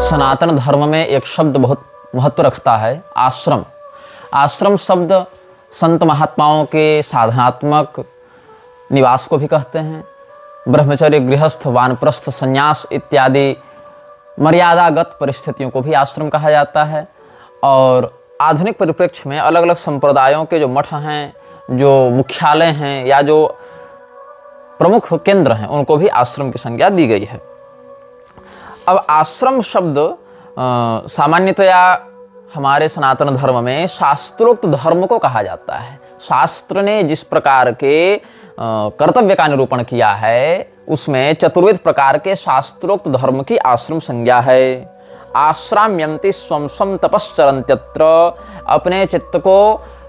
सनातन धर्म में एक शब्द बहुत महत्व रखता है, आश्रम। आश्रम शब्द संत महात्माओं के साधनात्मक निवास को भी कहते हैं। ब्रह्मचर्य, गृहस्थ, वानप्रस्थ, संन्यास इत्यादि मर्यादागत परिस्थितियों को भी आश्रम कहा जाता है। और आधुनिक परिप्रेक्ष्य में अलग अलग संप्रदायों के जो मठ हैं, जो मुख्यालय हैं या जो प्रमुख केंद्र हैं, उनको भी आश्रम की संज्ञा दी गई है। अब आश्रम शब्द सामान्यतया हमारे सनातन धर्म में शास्त्रोक्त धर्म को कहा जाता है। शास्त्र ने जिस प्रकार के कर्तव्य का निरूपण किया है, उसमें चतुर्विध प्रकार के शास्त्रोक्त धर्म की आश्रम संज्ञा है। आश्राम्यन्ति स्वं स्वं तपश्चरन्त्यत्र, अपने चित्त को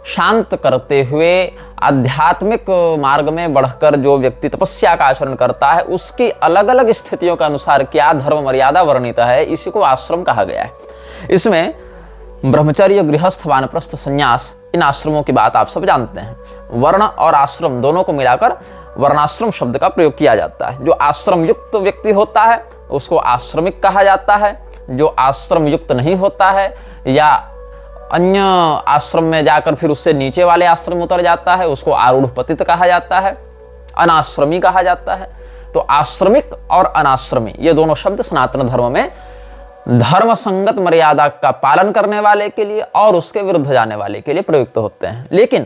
शांत करते हुए आध्यात्मिक मार्ग में बढ़कर जो व्यक्ति तपस्या का आचरण करता है, उसकी अलग अलग स्थितियों के अनुसार क्या धर्म मर्यादा वर्णित है, इसी को आश्रम कहा गया है। इसमें ब्रह्मचर्य, गृहस्थ, वानप्रस्थ, संन्यास, इन आश्रमों की बात आप सब जानते हैं। वर्ण और आश्रम दोनों को मिलाकर वर्णाश्रम शब्द का प्रयोग किया जाता है। जो आश्रम युक्त व्यक्ति होता है उसको आश्रमिक कहा जाता है। जो आश्रम युक्त नहीं होता है या अन्य आश्रम में जाकर फिर उससे नीचे वाले आश्रम उतर जाता है, उसको आरूढ़ पतित कहा जाता है, अनाश्रमी कहा जाता है। तो आश्रमिक और अनाश्रमी ये दोनों शब्द सनातन धर्म में धर्म संगत मर्यादा का पालन करने वाले के लिए और उसके विरुद्ध जाने वाले के लिए प्रयुक्त होते हैं। लेकिन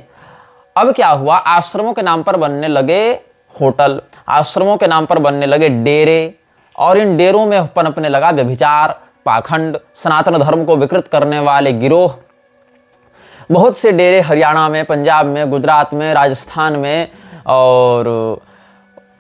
अब क्या हुआ, आश्रमों के नाम पर बनने लगे होटल, आश्रमों के नाम पर बनने लगे डेरे, और इन डेरों में पनपने लगा व्यभिचार, पाखंड, सनातन धर्म को विकृत करने वाले गिरोह। बहुत से डेरे हरियाणा में, पंजाब में, गुजरात में, राजस्थान में और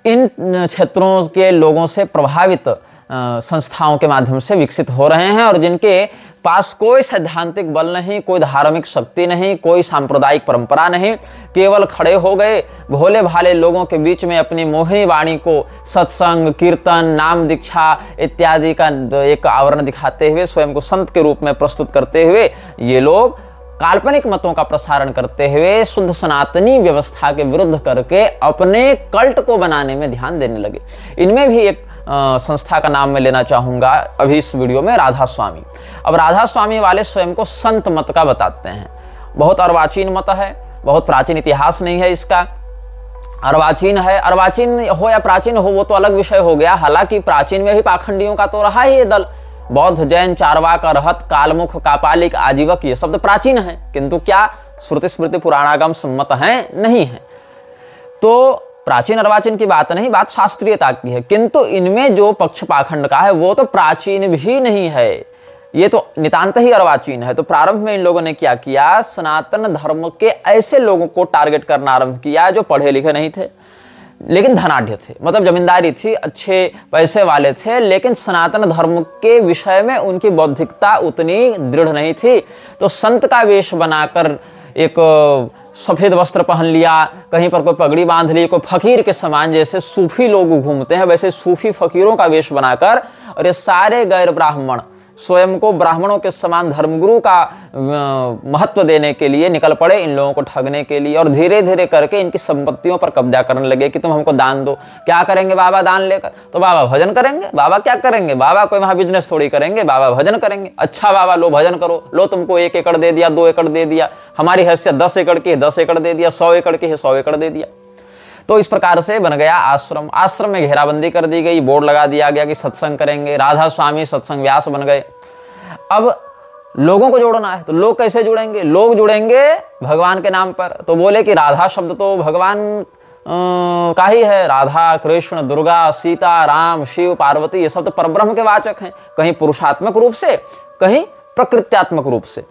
इन क्षेत्रों के लोगों से प्रभावित संस्थाओं के माध्यम से विकसित हो रहे हैं, और जिनके पास कोई सैद्धांतिक बल नहीं, कोई धार्मिक शक्ति नहीं, कोई सांप्रदायिक परंपरा नहीं, केवल खड़े हो गए भोले भाले लोगों के बीच में अपनी मोहिनी वाणी को सत्संग, कीर्तन, नाम दीक्षा इत्यादि का एक आवरण दिखाते हुए स्वयं को संत के रूप में प्रस्तुत करते हुए ये लोग काल्पनिक मतों का प्रसारण करते हुए शुद्ध सनातनी व्यवस्था के विरुद्ध करके अपने कल्ट को बनाने में ध्यान देने लगे। इनमें भी एक संस्था का नाम मैं लेना चाहूंगा अभी इस वीडियो में, राधा स्वामी। अब राधा स्वामी वाले स्वयं को संत मत का बताते हैं। बहुत अर्वाचीन मत है, बहुत प्राचीन इतिहास नहीं है इसका। अर्वाचीन है, अर्वाचीन हो या प्राचीन हो वो तो अलग विषय हो गया। हालांकि प्राचीन में भी पाखंडियों का तो रहा ही ये दल। बौद्ध, जैन, चारवाक, अरहत, कालमुख, कापालिक, आजीवक ये शब्द प्राचीन है, किंतु क्या श्रुति स्मृति पुराणागम सम्मत हैं? नहीं है। तो प्राचीन अर्वाचीन की बात नहीं, बात शास्त्रीयता की है। किंतु इनमें जो पक्ष पाखंड का है वो तो प्राचीन भी नहीं है, ये तो नितांत ही अर्वाचीन है। तो प्रारंभ में इन लोगों ने क्या किया, सनातन धर्म के ऐसे लोगों को टारगेट करना आरंभ किया जो पढ़े लिखे नहीं थे लेकिन धनाढ्य थे, मतलब जमींदारी थी, अच्छे पैसे वाले थे, लेकिन सनातन धर्म के विषय में उनकी बौद्धिकता उतनी दृढ़ नहीं थी। तो संत का वेश बनाकर एक सफेद वस्त्र पहन लिया, कहीं पर कोई पगड़ी बांध ली, कोई फकीर के समान जैसे सूफी लोग घूमते हैं वैसे सूफी फकीरों का वेश बनाकर, और ये सारे गैर ब्राह्मण स्वयं को ब्राह्मणों के समान धर्मगुरु का महत्व देने के लिए निकल पड़े इन लोगों को ठगने के लिए, और धीरे धीरे करके इनकी संपत्तियों पर कब्जा करने लगे कि तुम हमको दान दो। क्या करेंगे बाबा दान लेकर? तो बाबा भजन करेंगे। बाबा क्या करेंगे? बाबा कोई वहां बिजनेस थोड़ी करेंगे, बाबा भजन करेंगे। अच्छा बाबा लो भजन करो, लो तुमको 1 एकड़ दे दिया, 2 एकड़ दे दिया, हमारी हैसियत 10 एकड़ की है 10 एकड़ दे दिया, 100 एकड़ की है 100 एकड़ दे दिया। तो इस प्रकार से बन गया आश्रम। आश्रम में घेराबंदी कर दी गई, बोर्ड लगा दिया गया कि सत्संग करेंगे। राधा स्वामी सत्संग व्यास बन गए। अब लोगों को जोड़ना है तो लोग कैसे जुड़ेंगे? लोग जुड़ेंगे भगवान के नाम पर। तो बोले कि राधा शब्द तो भगवान का ही है। राधा, कृष्ण, दुर्गा, सीता, राम, शिव, पार्वती ये सब तो परब्रह्म के वाचक हैं, कहीं पुरुषात्मक रूप से, कहीं प्रकृत्यात्मक रूप से,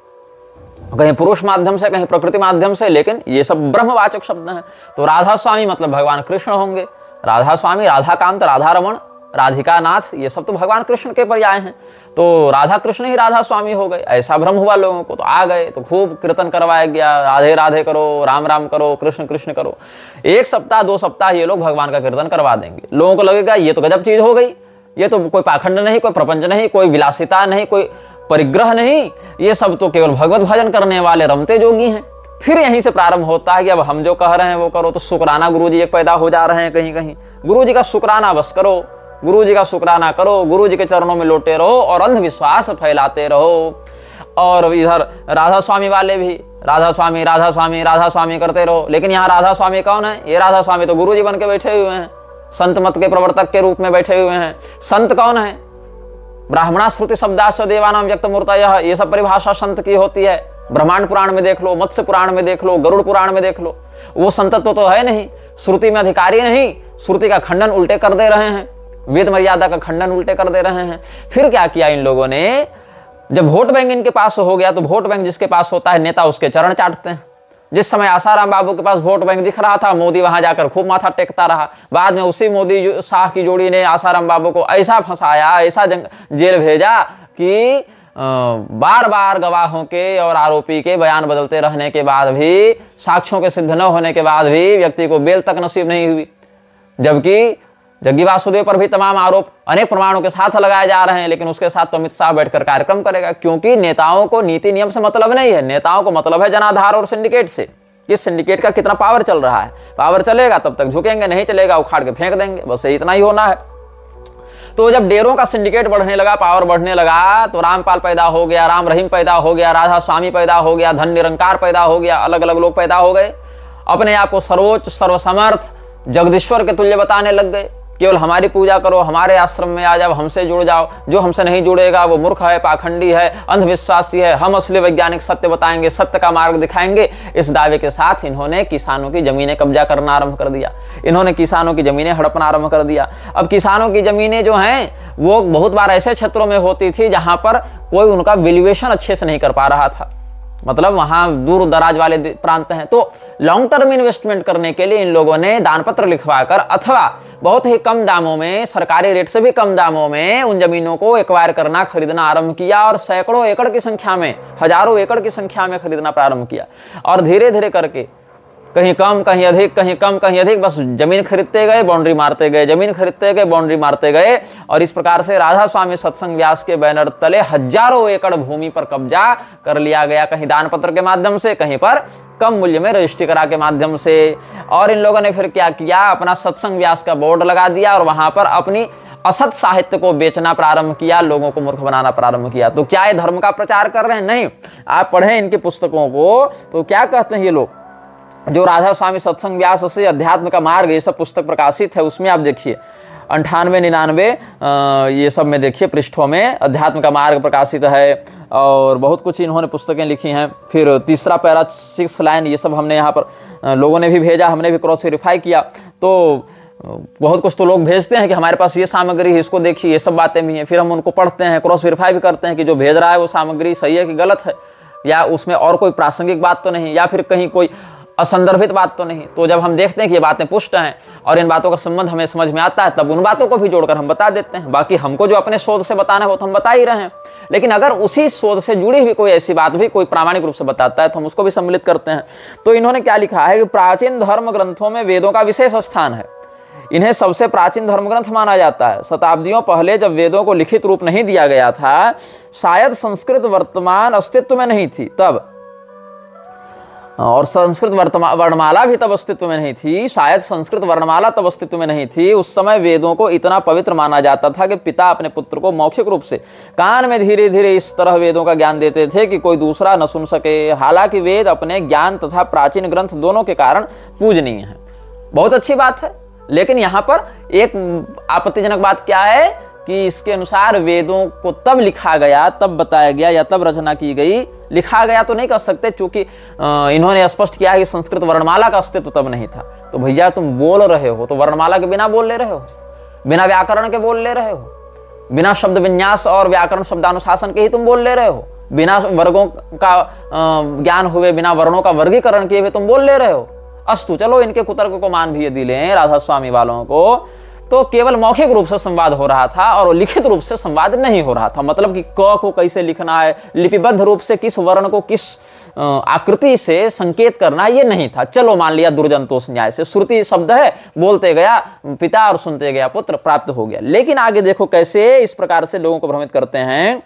कहीं पुरुष माध्यम से, कहीं प्रकृति माध्यम से, लेकिन ये सब ब्रह्मवाचक शब्द हैं। तो राधा स्वामी मतलब भगवान कृष्ण होंगे। राधा स्वामी, राधाकांत, राधा रमण, राधिका नाथ ये सब तो भगवान कृष्ण के पर्याय हैं। तो राधा कृष्ण ही राधा स्वामी हो गए, ऐसा भ्रम हुआ लोगों को। तो आ गए तो खूब कीर्तन करवाया गया, राधे राधे करो, राम राम करो, कृष्ण कृष्ण करो। 1 सप्ताह 2 सप्ताह ये लोग भगवान का कीर्तन करवा देंगे। लोगों को लगेगा ये तो गजब चीज हो गई, ये तो कोई पाखंड नहीं, कोई प्रपंच नहीं, कोई विलासिता नहीं, कोई परिग्रह नहीं, ये सब तो केवल भगवत भजन करने वाले रमते जोगी हैं। फिर यहीं से प्रारंभ होता है कि अब हम जो कह रहे हैं वो करो। तो शुक्राना गुरुजी एक पैदा हो जा रहे हैं कहीं कहीं। गुरुजी का शुक्राना बस करो, गुरु जी का शुक्राना करो, गुरु जी के चरणों में लोटे रहो और अंधविश्वास फैलाते रहो। और इधर राधा स्वामी वाले भी राधा स्वामी राधा स्वामी राधा स्वामी करते रहो, लेकिन यहाँ राधा स्वामी कौन है? ये राधा स्वामी तो गुरु जी बन के बैठे हुए हैं, संत मत के प्रवर्तक के रूप में बैठे हुए हैं। संत कौन है? ब्राह्मणा श्रुति शब्दाश्च देवानां व्यक्त मूर्तयः, ये सब परिभाषा संत की होती है। ब्रह्मांड पुराण में देख लो, मत्स्य पुराण में देख लो, गरुड़ पुराण में देख लो, वो संतत्व तो है नहीं, श्रुति में अधिकारी नहीं, श्रुति का खंडन उल्टे कर दे रहे हैं, वेद मर्यादा का खंडन उल्टे कर दे रहे हैं। फिर क्या किया इन लोगों ने? जब वोट बैंक इनके पास हो गया तो वोट बैंक जिसके पास होता है नेता उसके चरण चाटते हैं। जिस समय आसाराम बाबू के पास वोट बैंक दिख रहा था, मोदी वहां जाकर खूब माथा टेकता रहा। बाद में उसी मोदी शाह की जोड़ी ने आसाराम बाबू को ऐसा फंसाया, ऐसा जेल भेजा कि बार बार गवाहों के और आरोपी के बयान बदलते रहने के बाद भी, साक्ष्यों के सिद्ध न होने के बाद भी व्यक्ति को बेल तक नसीब नहीं हुई। जबकि जग्गी वासुदेव पर भी तमाम आरोप अनेक प्रमाणों के साथ लगाए जा रहे हैं, लेकिन उसके साथ तो अमित शाह बैठकर कार्यक्रम करेगा, क्योंकि नेताओं को नीति नियम से मतलब नहीं है। नेताओं को मतलब है जनाधार और सिंडिकेट से, कि सिंडिकेट का कितना पावर चल रहा है। पावर चलेगा तब तक झुकेंगे, नहीं चलेगा उखाड़ के फेंक देंगे, बस इतना ही होना है। तो जब डेरों का सिंडिकेट बढ़ने लगा, पावर बढ़ने लगा, तो रामपाल पैदा हो गया, राम रहीम पैदा हो गया, राधा स्वामी पैदा हो गया, धन निरंकार पैदा हो गया, अलग अलग लोग पैदा हो गए। अपने आप को सर्वोच्च सर्वसमर्थ जगदीश्वर के तुल्य बताने लग गए। केवल हमारी पूजा करो, हमारे आश्रम में आ जाओ, हमसे जुड़ जाओ, जो हमसे नहीं जुड़ेगा वो मूर्ख है, पाखंडी है, अंधविश्वासी है, हम असली वैज्ञानिक सत्य बताएंगे, सत्य का मार्ग दिखाएंगे। इस दावे के साथ इन्होंने किसानों की जमीनें कब्जा करना आरंभ कर दिया, इन्होंने किसानों की जमीनें हड़पना आरंभ कर दिया। अब किसानों की जमीनें जो हैं वो बहुत बार ऐसे क्षेत्रों में होती थी जहां पर कोई उनका वैल्यूएशन अच्छे से नहीं कर पा रहा था, मतलब वहां दूर दराज वाले प्रांत हैं। तो लॉन्ग टर्म इन्वेस्टमेंट करने के लिए इन लोगों ने दान पत्र लिखवाकर अथवा बहुत ही कम दामों में, सरकारी रेट से भी कम दामों में उन जमीनों को एक्वायर करना, खरीदना आरंभ किया और सैकड़ों एकड़ की संख्या में, हजारों एकड़ की संख्या में खरीदना प्रारंभ किया। और धीरे धीरे करके कहीं कम कहीं अधिक, कहीं कम कहीं अधिक, बस जमीन खरीदते गए, बाउंड्री मारते गए, जमीन खरीदते गए, बाउंड्री मारते गए। और इस प्रकार से राधा स्वामी सत्संग व्यास के बैनर तले हजारों एकड़ भूमि पर कब्जा कर लिया गया, कहीं दान पत्र के माध्यम से, कहीं पर कम मूल्य में रजिस्ट्री करा के माध्यम से। और इन लोगों ने फिर क्या किया? अपना सत्संग व्यास का बोर्ड लगा दिया और वहां पर अपनी असत साहित्य को बेचना प्रारंभ किया, लोगों को मूर्ख बनाना प्रारंभ किया। तो क्या ये धर्म का प्रचार कर रहे हैं? नहीं। आप पढ़ें इनकी पुस्तकों को तो क्या कहते हैं ये लोग, जो राधा स्वामी सत्संग व्यास से अध्यात्म का मार्ग ये सब पुस्तक प्रकाशित है, उसमें आप देखिए 98, 99 ये सब में देखिए पृष्ठों में अध्यात्म का मार्ग प्रकाशित है। और बहुत कुछ इन्होंने पुस्तकें लिखी हैं। फिर तीसरा पैरा 6 लाइन ये सब हमने यहाँ पर लोगों ने भी भेजा, हमने भी क्रॉस वेरीफाई किया। तो बहुत कुछ तो लोग भेजते हैं कि हमारे पास ये सामग्री है, इसको देखिए, ये सब बातें भी हैं। फिर हम उनको पढ़ते हैं, क्रॉस वेरीफाई भी करते हैं कि जो भेज रहा है वो सामग्री सही है कि गलत है, या उसमें और कोई प्रासंगिक बात तो नहीं, या फिर कहीं कोई असंदर्भित बात तो नहीं। तो जब हम देखते हैं कि ये बातें पुष्ट हैं और इन बातों का संबंध हमें समझ में आता है, तब उन बातों को भी जोड़कर हम बता देते हैं। बाकी हमको जो अपने शोध से बताना है वो तो हम बता ही रहे हैं, लेकिन अगर उसी शोध से जुड़ी हुई कोई ऐसी बात भी कोई प्रामाणिक रूप से बताता है तो हम उसको भी सम्मिलित करते हैं। तो इन्होंने क्या लिखा है कि प्राचीन धर्म ग्रंथों में वेदों का विशेष स्थान है, इन्हें सबसे प्राचीन धर्म ग्रंथ माना जाता है। शताब्दियों पहले जब वेदों को लिखित रूप नहीं दिया गया था, शायद संस्कृत वर्तमान अस्तित्व में नहीं थी तब, और संस्कृत वर्णमाला भी तब अस्तित्व में नहीं थी, शायद संस्कृत वर्णमाला तब अस्तित्व में नहीं थी। उस समय वेदों को इतना पवित्र माना जाता था कि पिता अपने पुत्र को मौखिक रूप से कान में धीरे धीरे इस तरह वेदों का ज्ञान देते थे कि कोई दूसरा न सुन सके। हालांकि वेद अपने ज्ञान तथा प्राचीन ग्रंथ दोनों के कारण पूजनीय है। बहुत अच्छी बात है, लेकिन यहाँ पर एक आपत्तिजनक बात क्या है कि इसके अनुसार वेदों को तब लिखा गया, तब बताया गया या तब रचना की गई। लिखा गया तो नहीं कह सकते, क्योंकि इन्होंने स्पष्ट किया है कि संस्कृत वर्णमाला का अस्तित्व तब नहीं था। तो भैया तुम बोल रहे हो तो वर्णमाला के बिना बोल ले रहे हो, बिना व्याकरण के बोल ले रहे हो, बिना शब्द विन्यास और व्याकरण शब्दानुशासन के ही तुम बोल ले रहे हो, बिना वर्गों का ज्ञान हुए, बिना वर्णों का वर्गीकरण किए हुए तुम बोल ले रहे हो। अस्तु, चलो इनके कुतर्क को मान भी यदि लें राधा स्वामी वालों को, तो केवल मौखिक रूप से संवाद हो रहा था और लिखित रूप से संवाद नहीं हो रहा था। मतलब कि क को कैसे लिखना है, लिपिबद्ध रूप से किस वर्ण को किस आकृति से संकेत करना, ये नहीं था। चलो मान लिया दुर्जनतोष न्याय से, श्रुति शब्द है, बोलते गया पिता और सुनते गया पुत्र, प्राप्त हो गया। लेकिन आगे देखो कैसे इस प्रकार से लोगों को भ्रमित करते हैं।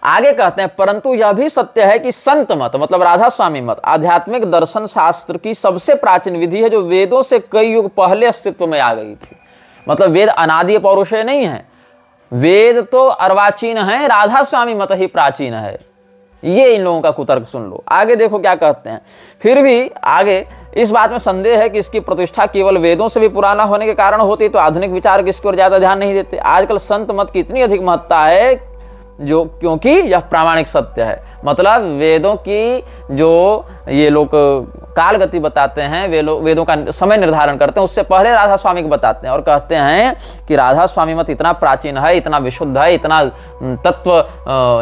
आगे कहते हैं, परंतु यह भी सत्य है कि संत मत, मतलब राधा स्वामी मत, आध्यात्मिक दर्शन शास्त्र की सबसे प्राचीन विधि है जो वेदों से कई युग पहले अस्तित्व में आ गई थी। मतलब वेद अनादि पौरुषेय नहीं है, वेद तो अर्वाचीन है, राधा स्वामी मत ही प्राचीन है। ये इन लोगों का कुतर्क सुन लो। आगे देखो क्या कहते हैं। फिर भी आगे इस बात में संदेह है कि इसकी प्रतिष्ठा केवल वेदों से भी पुराना होने के कारण होती, तो आधुनिक विचार इसकी ओर ज्यादा ध्यान नहीं देते। आजकल संत मत की इतनी अधिक महत्ता है जो क्योंकि यह प्रामाणिक सत्य है। मतलब वेदों की जो ये लोग काल गति बताते हैं, वे लोग वेदों का समय निर्धारण करते हैं, उससे पहले राधा स्वामी को बताते हैं और कहते हैं कि राधा स्वामी मत इतना प्राचीन है, इतना विशुद्ध है, इतना तत्व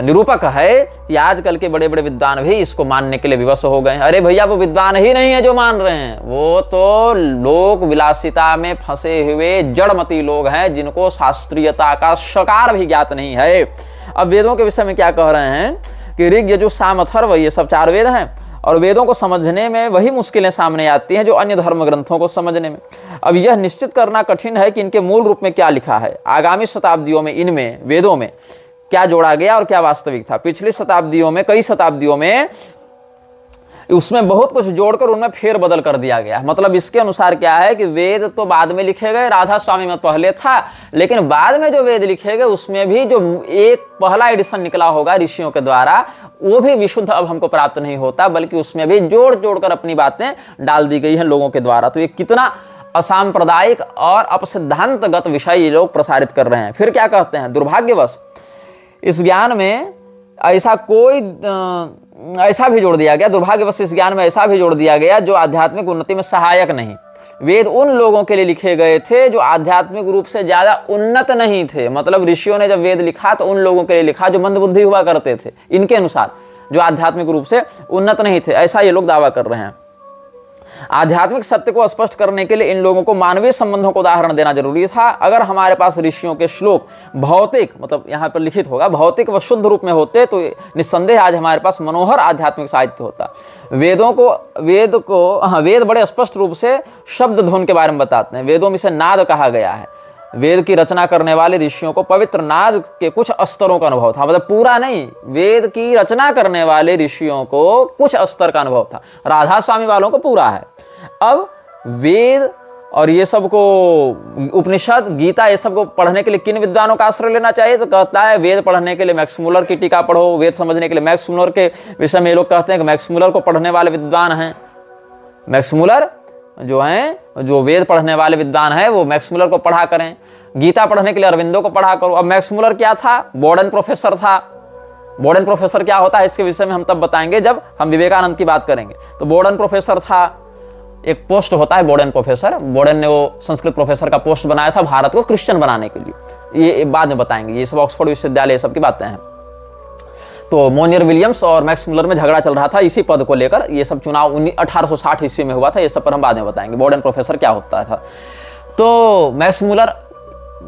निरूपक है कि आजकल के बड़े बड़े विद्वान भी इसको मानने के लिए विवश हो गए हैं। अरे भैया, वो विद्वान ही नहीं है जो मान रहे हैं, वो तो लोक विलासिता में फंसे हुए जड़मती लोग हैं जिनको शास्त्रीयता का शकार भी ज्ञात नहीं है। अब वेदों के विषय में क्या कह रहे हैं कि ऋग, यजुः, साम, अथर्व ये सब 4 वेद हैं और वेदों को समझने में वही मुश्किलें सामने आती हैं जो अन्य धर्म ग्रंथों को समझने में। अब यह निश्चित करना कठिन है कि इनके मूल रूप में क्या लिखा है, आगामी शताब्दियों में इनमें वेदों में क्या जोड़ा गया और क्या वास्तविक था। पिछली शताब्दियों में, कई शताब्दियों में उसमें बहुत कुछ जोड़कर उनमें फेर बदल कर दिया गया। मतलब इसके अनुसार क्या है कि वेद तो बाद में लिखे गए, राधा स्वामी मत पहले था, लेकिन बाद में जो वेद लिखे गए उसमें भी जो एक पहला एडिशन निकला होगा ऋषियों के द्वारा, वो भी विशुद्ध अब हमको प्राप्त नहीं होता, बल्कि उसमें भी जोड़ जोड़कर अपनी बातें डाल दी गई हैं लोगों के द्वारा। तो ये कितना असांप्रदायिक और अपसिद्धांतगत विषय ये लोग प्रसारित कर रहे हैं। फिर क्या कहते हैं, दुर्भाग्यवश इस ज्ञान में ऐसा भी जोड़ दिया गया, दुर्भाग्यवश इस ज्ञान में ऐसा भी जोड़ दिया गया जो आध्यात्मिक उन्नति में सहायक नहीं। वेद उन लोगों के लिए लिखे गए थे जो आध्यात्मिक रूप से ज्यादा उन्नत नहीं थे। मतलब ऋषियों ने जब वेद लिखा तो उन लोगों के लिए लिखा जो मंदबुद्धि हुआ करते थे, इनके अनुसार जो आध्यात्मिक रूप से उन्नत नहीं थे, ऐसा ये लोग दावा कर रहे हैं। आध्यात्मिक सत्य को स्पष्ट करने के लिए इन लोगों को मानवीय संबंधों को उदाहरण देना जरूरी था। अगर हमारे पास ऋषियों के श्लोक भौतिक, मतलब यहाँ पर लिखित होगा, भौतिक व शुद्ध रूप में होते तो निस्संदेह आज हमारे पास मनोहर आध्यात्मिक साहित्य होता। वेद बड़े स्पष्ट रूप से शब्द धुन के बारे में बताते हैं। वेदों में से नाद कहा गया है। वेद की रचना करने वाले ऋषियों को पवित्र नाद के कुछ स्तरों का अनुभव था। मतलब पूरा नहीं, वेद की रचना करने वाले ऋषियों को कुछ स्तर का अनुभव था, राधा स्वामी वालों को पूरा है। अब वेद और ये सब को, उपनिषद, गीता, ये सब को पढ़ने के लिए किन विद्वानों का आश्रय लेना चाहिए, तो कहता है वेद पढ़ने के लिए मैक्स मुलर की टीका पढ़ो। वेद समझने के लिए मैक्स मुलर के विषय में ये लोग कहते हैं कि मैक्स मुलर को पढ़ने वाले विद्वान हैं। मैक्स मुलर जो हैं, जो वेद पढ़ने वाले विद्वान है, वो मैक्स मुलर को पढ़ा करें। गीता पढ़ने के लिए अरविंदो को पढ़ा करो। अब मैक्स मुलर क्या था, बोर्डन प्रोफेसर था। बोर्डन प्रोफेसर क्या होता है इसके विषय में हम तब बताएंगे जब हम विवेकानंद की बात करेंगे। तो बोर्डन प्रोफेसर था, एक पोस्ट होता है बोर्डन प्रोफेसर। बोर्डन ने वो संस्कृत प्रोफेसर का पोस्ट बनाया था भारत को क्रिश्चियन बनाने के लिए। ये बाद में बताएंगे, ये सब ऑक्सफोर्ड विश्वविद्यालय सब की बातें हैं। तो मोनियर विलियम्स और मैक्स मुलर में झगड़ा चल रहा था इसी पद को लेकर। ये सब चुनाव 1860 ईस्वी में हुआ था। ये सब पर हम बाद में बताएंगे बोर्डन प्रोफेसर क्या होता था। तो मैक्स मुलर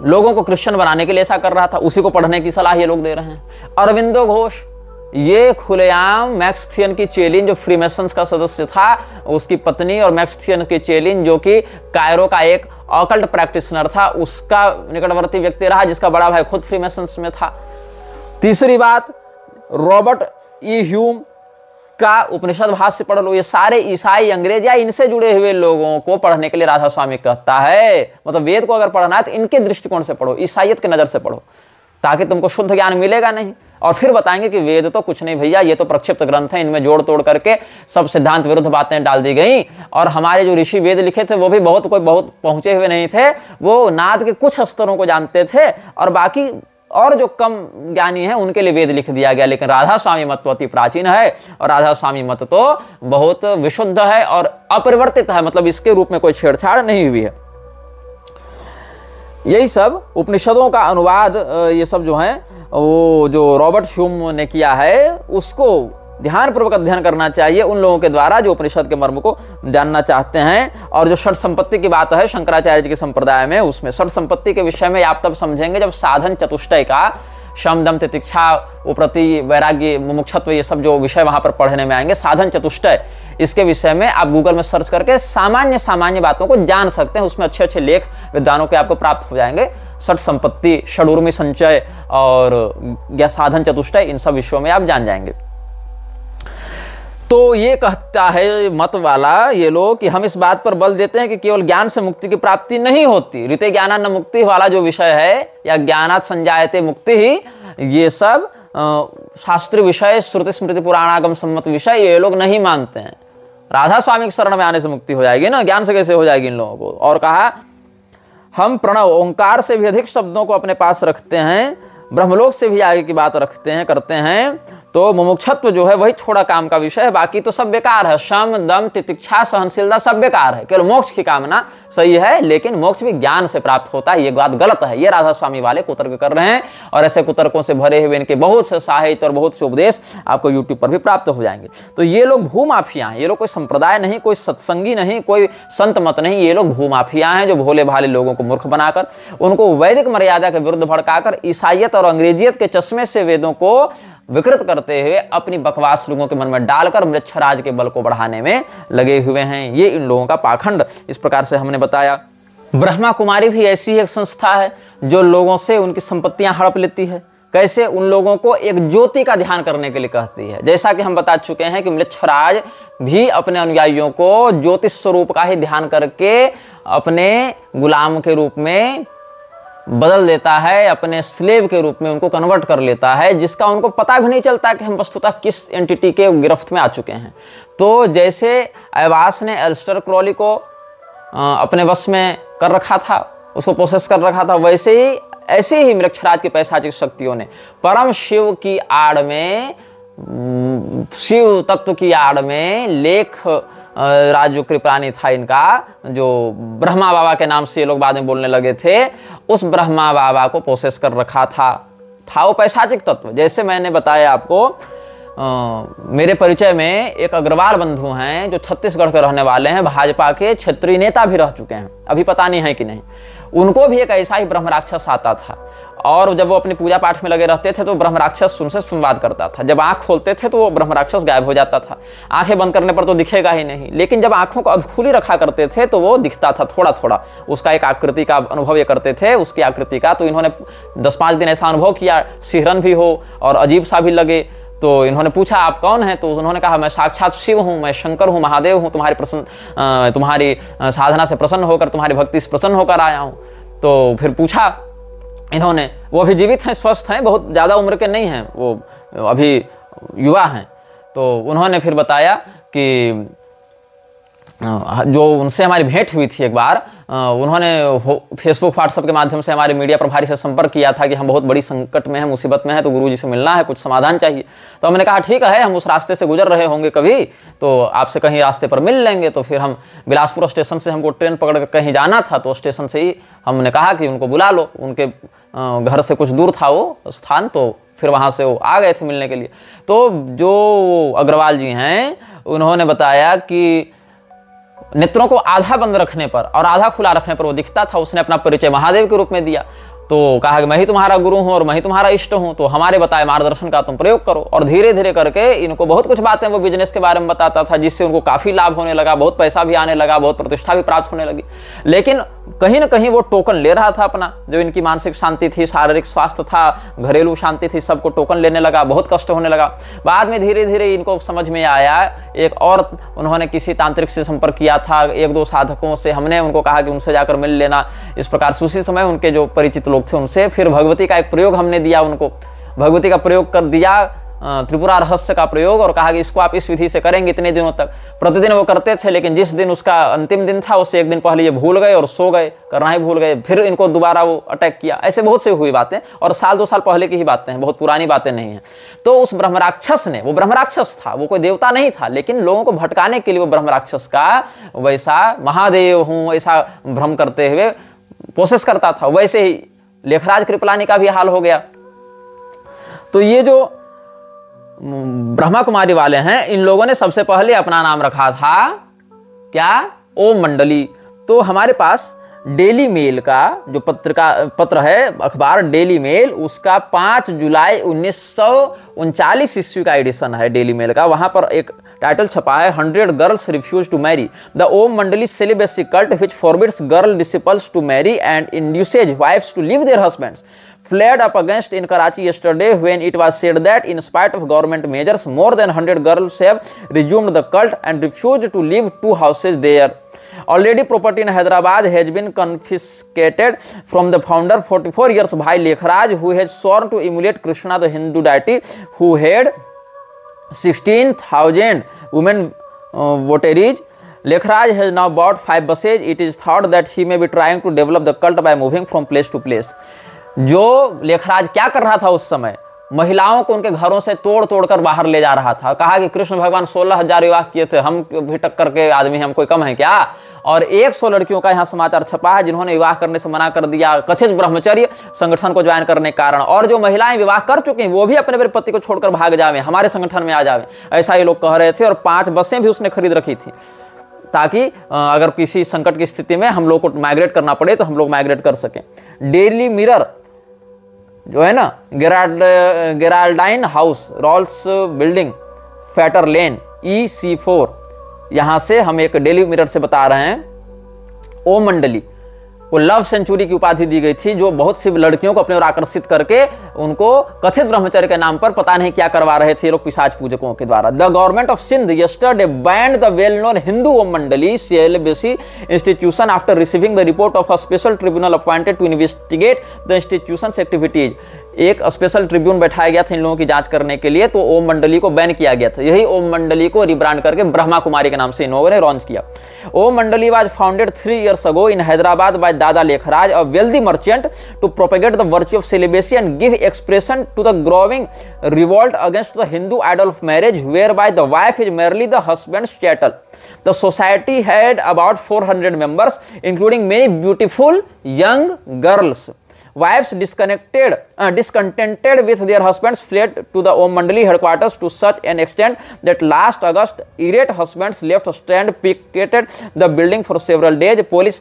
लोगों को क्रिश्चियन बनाने के लिए ऐसा कर रहा था, उसी को पढ़ने की सलाह ये लोग दे रहे हैं। अरविंदो घोष ये खुलेआम मैक्स थियन की चेलिन, जो फ्रीमेसन्स का सदस्य था, उसकी पत्नी, और मैक्स थियन की चेलिन जो कि कायरो का एक ऑकल्ट प्रैक्टिशनर था, उसका निकटवर्ती व्यक्ति रहा, जिसका बड़ा भाई खुद फ्रीमेसन्स में था। तीसरी बात, रॉबर्ट ई ह्यूम का उपनिषद भाष्य पढ़ लो। ये सारे ईसाई, अंग्रेज या इनसे जुड़े हुए लोगों को पढ़ने के लिए राधा स्वामी कहता है। मतलब वेद को अगर पढ़ना है तो इनके दृष्टिकोण से पढ़ो, ईसाइयत की नजर से पढ़ो, ताकि तुमको शुद्ध ज्ञान मिलेगा नहीं। और फिर बताएंगे कि वेद तो कुछ नहीं भैया, ये तो प्रक्षिप्त ग्रंथ है, इनमें जोड़ तोड़ करके सब सिद्धांत विरुद्ध बातें डाल दी गई। और हमारे जो ऋषि वेद लिखे थे वो भी बहुत पहुंचे हुए नहीं थे, वो नाद के कुछ स्तरों को जानते थे, और बाकी और जो कम ज्ञानी है उनके लिए वेद लिख दिया गया। लेकिन राधा स्वामी मत तो अति प्राचीन है, और राधा स्वामी मत तो बहुत विशुद्ध है और अपरिवर्तित है। मतलब इसके रूप में कोई छेड़छाड़ नहीं हुई है। यही सब उपनिषदों का अनुवाद, ये सब जो है वो जो रॉबर्ट ह्यूम ने किया है, उसको ध्यानपूर्वक अध्ययन करना चाहिए उन लोगों के द्वारा जो उपनिषद के मर्म को जानना चाहते हैं। और जो षट संपत्ति की बात है शंकराचार्य जी के संप्रदाय में, उसमें षट संपत्ति के विषय में आप तब समझेंगे जब साधन चतुष्टय का शम दम तितिक्षा उप्रति वैराग्य मुमुक्षत्व ये सब जो विषय वहां पर पढ़ने में आएंगे, साधन चतुष्टय, इसके विषय में आप गूगल में सर्च करके सामान्य बातों को जान सकते हैं। उसमें अच्छे अच्छे लेख विद्वानों के आपको प्राप्त हो जाएंगे। षट संपत्ति, षडूर्मी संचय और या साधन चतुष्टय, इन सब विषयों में आप जान जाएंगे। तो ये कहता है मत वाला ये लोग कि हम इस बात पर बल देते हैं कि केवल ज्ञान से मुक्ति की प्राप्ति नहीं होती। ऋते ज्ञाना न मुक्ति वाला जो विषय है या ज्ञानात् संजायते मुक्ति ही, ये सब शास्त्रीय विषय, श्रुति स्मृति पुराणागम सम्मत विषय ये लोग नहीं मानते हैं। राधा स्वामी की शरण में आने से मुक्ति हो जाएगी ना, ज्ञान से कैसे हो जाएगी इन लोगों को। और कहा हम प्रणव ओंकार से भी अधिक शब्दों को अपने पास रखते हैं, ब्रह्मलोक से भी आगे की बात रखते हैं, करते हैं। तो मुमुक्षत्व जो है वही थोड़ा काम का विषय है, बाकी तो सब बेकार है। शम दम तितिक्षा सहनशीलता सब बेकार है, केवल मोक्ष की कामना सही है, लेकिन मोक्ष भी ज्ञान से प्राप्त होता है, ये बात गलत है। ये राधा स्वामी वाले कुतर्क कर रहे हैं, और ऐसे कुतर्कों से भरे हुए इनके बहुत से साहित्य और बहुत से उपदेश आपको यूट्यूब पर भी प्राप्त हो जाएंगे। तो ये लोग भूमाफिया हैं, ये लोग कोई संप्रदाय नहीं, कोई सत्संगी नहीं, कोई संत मत नहीं, ये लोग भूमाफिया हैं जो भोले भाले लोगों को मूर्ख बनाकर, उनको वैदिक मर्यादा के विरुद्ध भड़काकर ईसाइयत और अंग्रेजियत के चश्मे से वेदों को विकृत करते हुए अपनी बकवास लोगों के मन में डालकर मृच्छराज के बल को बढ़ाने में लगे हुए हैं। ये इन लोगों का पाखंड इस प्रकार से हमने बताया। ब्रह्मा कुमारी भी ऐसी एक संस्था है जो लोगों से उनकी संपत्तियां हड़प लेती है। कैसे? उन लोगों को एक ज्योति का ध्यान करने के लिए कहती है। जैसा कि हम बता चुके हैं कि मृच्छराज भी अपने अनुयायियों को ज्योतिष स्वरूप का ही ध्यान करके अपने गुलाम के रूप में बदल देता है, अपने स्लेव के रूप में उनको कन्वर्ट कर लेता है, जिसका उनको पता भी नहीं चलता कि हम वस्तुतः किस एंटिटी के गिरफ्त में आ चुके हैं। तो जैसे ऐवास ने एलिस्टर क्रॉली को अपने वश में कर रखा था, उसको प्रोसेस कर रखा था, वैसे ही ऐसे ही मृक्षराज की पैशाचिक शक्तियों ने परम शिव की आड़ में, शिव तत्व की आड़ में लेख राज जो कृपाणी था इनका, जो ब्रह्मा बाबा के नाम से ये लोग बाद में बोलने लगे थे, उस ब्रह्मा बाबा को प्रोसेस कर रखा था वो पैशाचिक तत्व। जैसे मैंने बताया आपको, मेरे परिचय में एक अग्रवाल बंधु हैं जो छत्तीसगढ़ के रहने वाले हैं, भाजपा के क्षेत्रीय नेता भी रह चुके हैं, अभी पता नहीं है कि नहीं। उनको भी एक ऐसा ही ब्रह्म राक्षस आता था, और जब वो अपनी पूजा पाठ में लगे रहते थे तो ब्रह्म राक्षस उनसे संवाद करता था। जब आंख खोलते थे तो वो ब्रह्म राक्षस गायब हो जाता था, आंखें बंद करने पर तो दिखेगा ही नहीं, लेकिन जब आंखों को अधखुली रखा करते थे तो वो दिखता था थोड़ा थोड़ा, उसका एक आकृति का अनुभव ये करते थे, उसकी आकृति का। तो इन्होंने 10-5 दिन ऐसा अनुभव किया, सिहरन भी हो और अजीब सा भी लगे। तो इन्होंने पूछा आप कौन हैं? तो उन्होंने कहा मैं साक्षात शिव हूँ, मैं शंकर हूँ, महादेव हूँ, तुम्हारी साधना से प्रसन्न होकर, तुम्हारी भक्ति से प्रसन्न होकर आया हूँ। तो फिर पूछा इन्होंने, वो अभी जीवित हैं, स्वस्थ हैं, बहुत ज़्यादा उम्र के नहीं हैं, वो अभी युवा हैं। तो उन्होंने फिर बताया कि जो उनसे हमारी भेंट हुई थी एक बार, उन्होंने फेसबुक व्हाट्सएप के माध्यम से हमारे मीडिया प्रभारी से संपर्क किया था कि हम बहुत बड़ी संकट में हैं, मुसीबत में हैं, तो गुरुजी से मिलना है, कुछ समाधान चाहिए। तो हमने कहा ठीक है, हम उस रास्ते से गुजर रहे होंगे कभी, तो आपसे कहीं रास्ते पर मिल लेंगे। तो फिर हम बिलासपुर स्टेशन से, हमको ट्रेन पकड़ कर कहीं जाना था, तो स्टेशन से ही हमने कहा कि उनको बुला लो, उनके घर से कुछ दूर था वो स्थान, तो फिर वहाँ से वो आ गए थे मिलने के लिए। तो जो अग्रवाल जी हैं उन्होंने बताया कि नेत्रों को आधा बंद रखने पर और आधा खुला रखने पर वो दिखता था। उसने अपना परिचय महादेव के रूप में दिया, तो कहा कि मैं ही तुम्हारा गुरु हूँ और मैं ही तुम्हारा इष्ट हूँ, तो हमारे बताए मार्गदर्शन का तुम प्रयोग करो। और धीरे धीरे करके इनको बहुत कुछ बातें वो बिजनेस के बारे में बताता था, जिससे उनको काफ़ी लाभ होने लगा, बहुत पैसा भी आने लगा, बहुत प्रतिष्ठा भी प्राप्त होने लगी। लेकिन कहीं ना कहीं वो टोकन ले रहा था अपना, जो इनकी मानसिक शांति थी, शारीरिक स्वास्थ्य था, घरेलू शांति थी, सबको टोकन लेने लगा, बहुत कष्ट होने लगा। बाद में धीरे धीरे इनको समझ में आया, एक और उन्होंने किसी तांत्रिक से संपर्क किया था, 1-2 साधकों से, हमने उनको कहा कि उनसे जाकर मिल लेना। इस प्रकार से उसी समय उनके जो परिचित लोग थे उनसे फिर भगवती का एक प्रयोग हमने दिया उनको, भगवती का प्रयोग कर दिया, त्रिपुरा रहस्य का प्रयोग, और कहा कि इसको आप इस विधि से करेंगे इतने दिनों तक। प्रतिदिन वो करते थे, लेकिन जिस दिन उसका अंतिम दिन था उससे 1 दिन पहले ये भूल गए और सो गए, करना ही भूल गए। फिर इनको दोबारा वो अटैक किया। ऐसे बहुत से हुई बातें, और 1-2 साल पहले की ही बातें हैं, बहुत पुरानी बातें नहीं हैं। तो उस ब्रह्म राक्षस ने, वो ब्रह्म राक्षस था, वो कोई देवता नहीं था, लेकिन लोगों को भटकाने के लिए वो ब्रह्म राक्षस का वैसा महादेव हूँ ऐसा भ्रम करते हुए प्रोसेस करता था। वैसे ही लेखराज कृपलानी का भी हाल हो गया। तो ये जो ब्रह्मा कुमारी वाले हैं, इन लोगों ने सबसे पहले अपना नाम रखा था क्या? ओम मंडली। तो हमारे पास डेली मेल का जो पत्र है, अखबार डेली मेल, उसका 5 जुलाई 1939 ईस्वी का एडिशन है डेली मेल का। वहां पर एक टाइटल छपा है, 100 girls refuse to marry, the Om Mandali celibacy cult which forbids girl disciples to marry and induces wifes to leave their husbands. flared up against in Karachi yesterday when it was said that in spite of government measures, more than 100 girls have resumed the cult and refused to leave 2 houses there. Already property in Hyderabad has been confiscated from the founder, 44 years Bhai Lekhraj, who has sworn to emulate Krishna, the Hindu deity, who had 16,000 women votaries. Lekhraj has now bought 5 buses. It is thought that he may be trying to develop the cult by moving from place to place. जो लेखराज क्या कर रहा था उस समय, महिलाओं को उनके घरों से तोड़ तोड़ कर बाहर ले जा रहा था। कहा कि कृष्ण भगवान 16,000 विवाह किए थे, हम भी टक्कर के आदमी हैं, हम कोई कम है क्या? और 100 लड़कियों का यहाँ समाचार छपा है जिन्होंने विवाह करने से मना कर दिया कथित ब्रह्मचर्य संगठन को ज्वाइन करने के कारण। और जो महिलाएं विवाह कर चुकी हैं वो भी अपने पति को छोड़कर भाग जावे, हमारे संगठन में आ जावे, ऐसा ये लोग कह रहे थे। और 5 बसें भी उसने खरीद रखी थी ताकि अगर किसी संकट की स्थिति में हम लोग को माइग्रेट करना पड़े तो हम लोग माइग्रेट कर सकें। डेली मिरर जो है ना, गेराल्डाइन हाउस, रॉल्स बिल्डिंग, फैटर लेन, EC4, यहाँ से हम एक डेली मिरर से बता रहे हैं, ओम मंडली को लव सेंचुरी की उपाधि दी गई थी, जो बहुत सी लड़कियों को अपने ओर आकर्षित करके उनको कथित ब्रह्मचर्य के नाम पर पता नहीं क्या करवा रहे थे ये लोग पिशाच पूजकों के द्वारा। The government of Sindh yesterday banned the well known Hindu Om Mandali CLBC institution after receiving the report of a special tribunal appointed to investigate the institutions activities. एक स्पेशल ट्रिब्यून बैठाया गया था इन लोगों की जांच करने के लिए, तो ओम मंडली को बैन किया गया था। यही ओम मंडली को रिब्रांड करके ब्रह्मा कुमारी के नाम से इन लोगों ने लॉन्च किया। ओम मंडली was founded 3 years ago in Hyderabad by Dada Lekhraj, a wealthy merchant, to propagate the virtue of celibacy and give expression to the growing revolt against the Hindu idol of marriage, whereby the wife is merely the husband's chattel. The society had about 400 members, including many beautiful young girls. Wives discontented with their husbands fled to the Om Mandali headquarters to such an extent that last August, irate husbands left stand picketed the building for several days. Police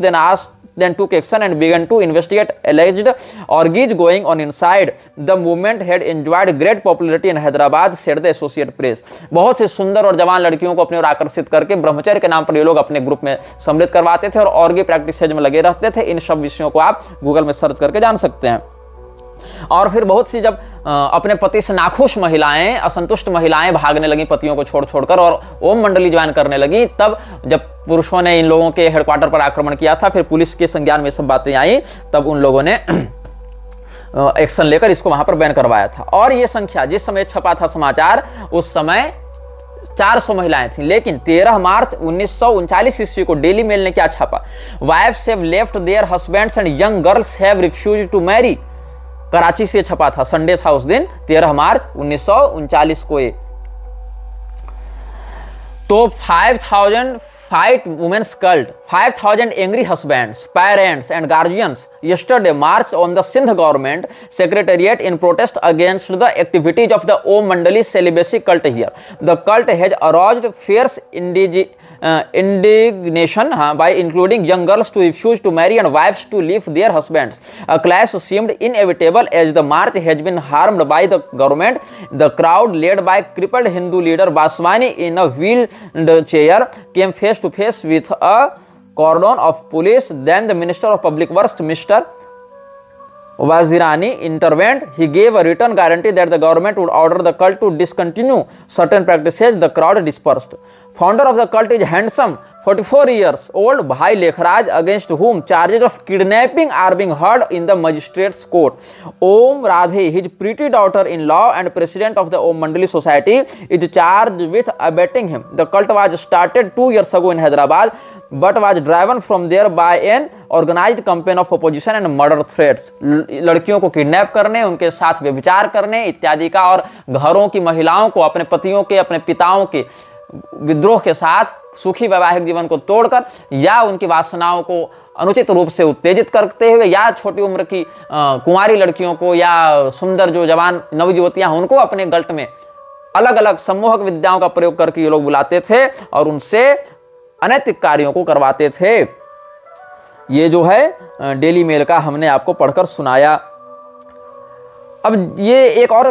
then took action and began to investigate alleged orgies going on inside. The movement had enjoyed great popularity in Hyderabad, said the Associated Press. बहुत से सुंदर और जवान लड़कियों को अपने ओर आकर्षित करके ब्रह्मचर्य के नाम पर ये लोग अपने ग्रुप में सम्मिलित करवाते थे और ऑर्गी प्रैक्टिसेज में लगे रहते थे। इन सब विषयों को आप गूगल में सर्च करके जान सकते हैं। और फिर बहुत सी जब अपने पति से नाखुश महिलाएं, असंतुष्ट महिलाएं भागने लगी पतियों को छोड़ छोड़कर और ओम मंडली ज्वाइन करने लगी, तब जब पुरुषों ने इन लोगों के हेडक्वार्टर पर आक्रमण किया था, फिर पुलिस के संज्ञान में सब बातें आई, तब उन लोगों ने एक्शन लेकर इसको वहां पर बैन करवाया था। और ये संख्या जिस समय छपा था समाचार, उस समय 400 महिलाएं थीं। लेकिन 13 मार्च 1939 ईस्वी को डेली मेल ने क्या छापा? Wives have left their husbands and young girls have refused to marry. Karachi से छपा था, संडे था उस दिन, 13 मार्च 1939 को। ये तो 5000 fight women's cult, 5,000 angry husbands, parents and guardians yesterday marched on the Sindh government secretariat in protest against the activities of the Om Mandali celibacy cult here. The cult has aroused fierce indignation by including young girls to refuse to marry and wives to leave their husbands. A clash seemed inevitable as the march has been harmed by the government. The crowd, led by crippled Hindu leader Baswani in a wheelchair, came face to face with a cordon of police. Then the Minister of Public Works, Mr. Wazirani, intervened. He gave a written guarantee that the government would order the cult to discontinue certain practices. The crowd dispersed. Founder of the cult is handsome 44 years old Bhai Lekhraj, against whom charges of kidnapping are being heard in the magistrate's court. Om Radhe, his pretty daughter-in-law and president of the Om Mandali Society, is charged with abetting him. The cult was started 2 years ago in Hyderabad, but was driven from there by an organized campaign of opposition and murder threats. लड़कियों को kidnap करने, उनके साथ व्यभिचार करने इत्यादि का, और घरों की महिलाओं को अपने पतियों के, अपने पिताओं के विद्रोह के साथ सुखी वैवाहिक जीवन को तोड़कर या उनकी वासनाओं को अनुचित रूप से उत्तेजित करते हुए, या छोटी उम्र की कुंवारी लड़कियों को या सुंदर जो जवान नवयुवतियां हैं उनको अपने गल्ट में अलग अलग सम्मोहक विद्याओं का प्रयोग करके ये लोग बुलाते थे और उनसे अनैतिक कार्यों को करवाते थे। ये जो है डेली मेल का हमने आपको पढ़कर सुनाया। अब ये एक और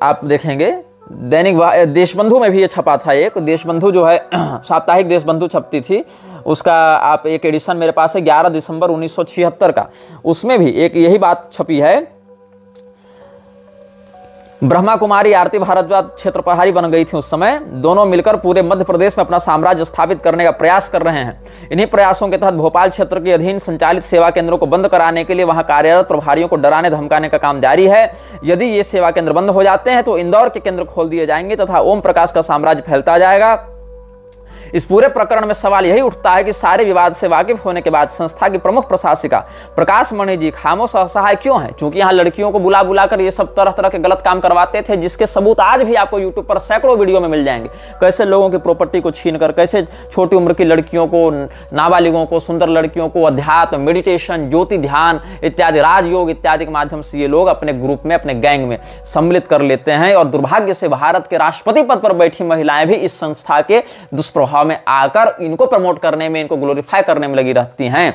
आप देखेंगे दैनिक देशबंधु में भी ये छपा था। एक देशबंधु जो है साप्ताहिक देशबंधु छपती थी, उसका आप एक एडिशन मेरे पास है 11 दिसंबर 1976 का, उसमें भी एक यही बात छपी है। ब्रह्मा कुमारी आरती भारद्वाज क्षेत्र प्रभारी बन गई थी उस समय। दोनों मिलकर पूरे मध्य प्रदेश में अपना साम्राज्य स्थापित करने का प्रयास कर रहे हैं। इन्हीं प्रयासों के तहत भोपाल क्षेत्र के अधीन संचालित सेवा केंद्रों को बंद कराने के लिए वहां कार्यरत प्रभारियों को डराने धमकाने का काम जारी है। यदि ये सेवा केंद्र बंद हो जाते हैं तो इंदौर के केंद्र खोल दिए जाएंगे तथा ओम प्रकाश का साम्राज्य फैलता जाएगा। इस पूरे प्रकरण में सवाल यही उठता है कि सारे विवाद से वाकिफ होने के बाद संस्था की प्रमुख प्रशासिका प्रकाश मणि जी खामोश असहाय क्यों है? क्योंकि यहाँ लड़कियों को बुला बुला कर ये सब तरह तरह के गलत काम करवाते थे, जिसके सबूत आज भी आपको यूट्यूब पर सैकड़ों वीडियो में मिल जाएंगे। कैसे लोगों की प्रॉपर्टी को छीनकर, कैसे छोटी उम्र की लड़कियों को, नाबालिगों को, सुंदर लड़कियों को अध्यात्म, मेडिटेशन, ज्योति ध्यान इत्यादि, राजयोग इत्यादि के माध्यम से ये लोग अपने ग्रुप में, अपने गैंग में सम्मिलित कर लेते हैं। और दुर्भाग्य से भारत के राष्ट्रपति पद पर बैठी महिलाएं भी इस संस्था के दुष्प्रभाव में आकर इनको प्रमोट करने में, इनको ग्लोरीफाई करने में लगी रहती हैं।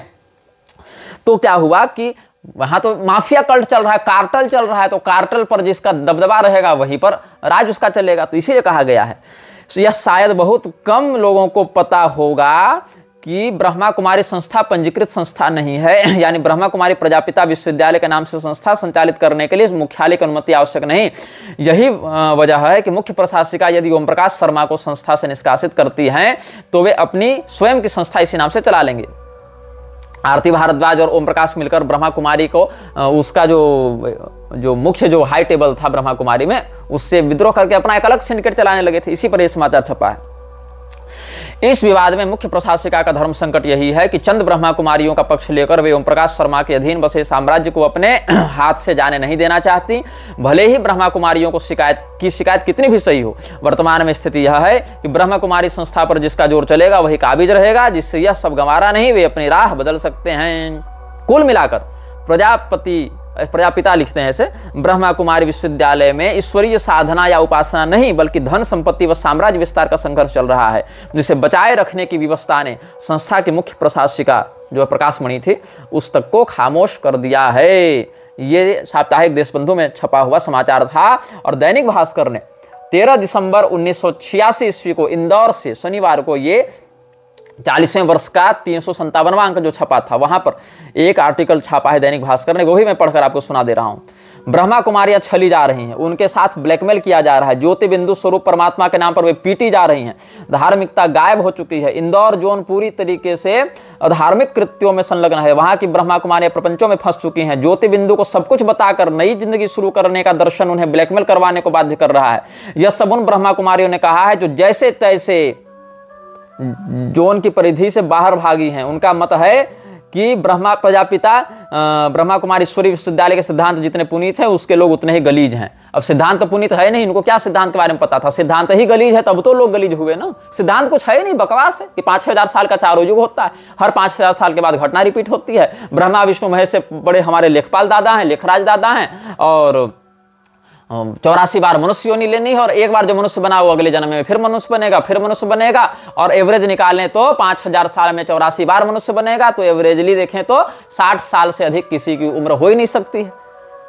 तो क्या हुआ कि वहां तो माफिया कल्ट चल रहा है, कार्टल चल रहा है, तो कार्टल पर जिसका दबदबा रहेगा वहीं पर राज उसका चलेगा। तो इसीलिए कहा गया है। यह शायद बहुत कम लोगों को पता होगा कि ब्रह्मा कुमारी संस्था पंजीकृत संस्था नहीं है, यानी ब्रह्मा कुमारी प्रजापिता विश्वविद्यालय के नाम से संस्था संचालित करने के लिए मुख्यालय की अनुमति आवश्यक नहीं। यही वजह है कि मुख्य प्रशासिका यदि ओम प्रकाश शर्मा को संस्था से निष्कासित करती हैं तो वे अपनी स्वयं की संस्था इसी नाम से चला लेंगे। आरती भारद्वाज और ओम प्रकाश मिलकर ब्रह्मा कुमारी को उसका जो मुख्य जो हाई टेबल था ब्रह्मा कुमारी में, उससे विद्रोह करके अपना एक अलग सिंडिकेट चलाने लगे थे। इसी पर यह समाचार छपा है। इस विवाद में मुख्य प्रशासिका का धर्म संकट यही है कि चंद ब्रह्मा कुमारियों का पक्ष लेकर वे ओम प्रकाश शर्मा के अधीन बसे साम्राज्य को अपने हाथ से जाने नहीं देना चाहती, भले ही ब्रह्मा कुमारियों को शिकायत कितनी भी सही हो। वर्तमान में स्थिति यह है कि ब्रह्मा कुमारी संस्था पर जिसका जोर चलेगा वही काबिज रहेगा, जिससे यह सब गंवारा नहीं, वे अपनी राह बदल सकते हैं। कुल मिलाकर प्रजापिता लिखते हैं ऐसे, ब्रह्मा कुमारी विश्वविद्यालय में ईश्वरीय साधना या उपासना नहीं बल्कि धन संपत्ति व साम्राज्य विस्तार का संघर्ष चल रहा है, जिसे बचाए रखने की व्यवस्था ने संस्था की मुख्य प्रशासिका जो प्रकाश मणि थी उस तक को खामोश कर दिया है। ये साप्ताहिक देशबंधु में छपा हुआ समाचार था। और दैनिक भास्कर ने 13 दिसंबर 1986 ईस्वी को इंदौर से शनिवार को ये 40वें वर्ष का 357वां अंक जो छपा था, वहां पर एक आर्टिकल छापा है दैनिक भास्कर ने, वो भी मैं पढ़कर आपको सुना दे रहा हूं। ब्रह्मा कुमारियां छली जा रही हैं, उनके साथ ब्लैकमेल किया जा रहा है, ज्योति बिंदु स्वरूप परमात्मा के नाम पर वे पीटी जा रही हैं, धार्मिकता गायब हो चुकी है। इंदौर जोन पूरी तरीके से धार्मिक कृत्यों में संलग्न है। वहां की ब्रह्मा कुमारियां प्रपंचों में फंस चुकी हैं। ज्योति बिंदु को सब कुछ बताकर नई जिंदगी शुरू करने का दर्शन उन्हें ब्लैकमेल करवाने को बाध्य कर रहा है। यह सब उन ब्रह्मा कुमारियों ने कहा है जो जैसे तैसे जोन की परिधि से बाहर भागी हैं। उनका मत है कि ब्रह्मा प्रजापिता ब्रह्मा कुमारी ईश्वरीय विश्वविद्यालय के सिद्धांत जितने पुनीत हैं उसके लोग उतने ही गलीज हैं। अब सिद्धांत पुनीत है नहीं, इनको क्या सिद्धांत के बारे में पता था? सिद्धांत ही गलीज है, तब तो लोग गलीज हुए ना। सिद्धांत कुछ है नहीं, बकवास है कि 5,000 साल का चारों युग होता है, हर 5,000 साल के बाद घटना रिपीट होती है। ब्रह्मा विष्णु महेश से बड़े हमारे लेखपाल दादा हैं, लेखराज दादा हैं, और 84 बार मनुष्य योनि लेनी है, और एक बार जो मनुष्य बना वो अगले जन्म में फिर मनुष्य बनेगा, फिर मनुष्य बनेगा, और एवरेज निकालें तो 5,000 साल में 84 बार मनुष्य बनेगा। तो एवरेजली देखें तो 60 साल से अधिक किसी की उम्र हो ही नहीं सकती है।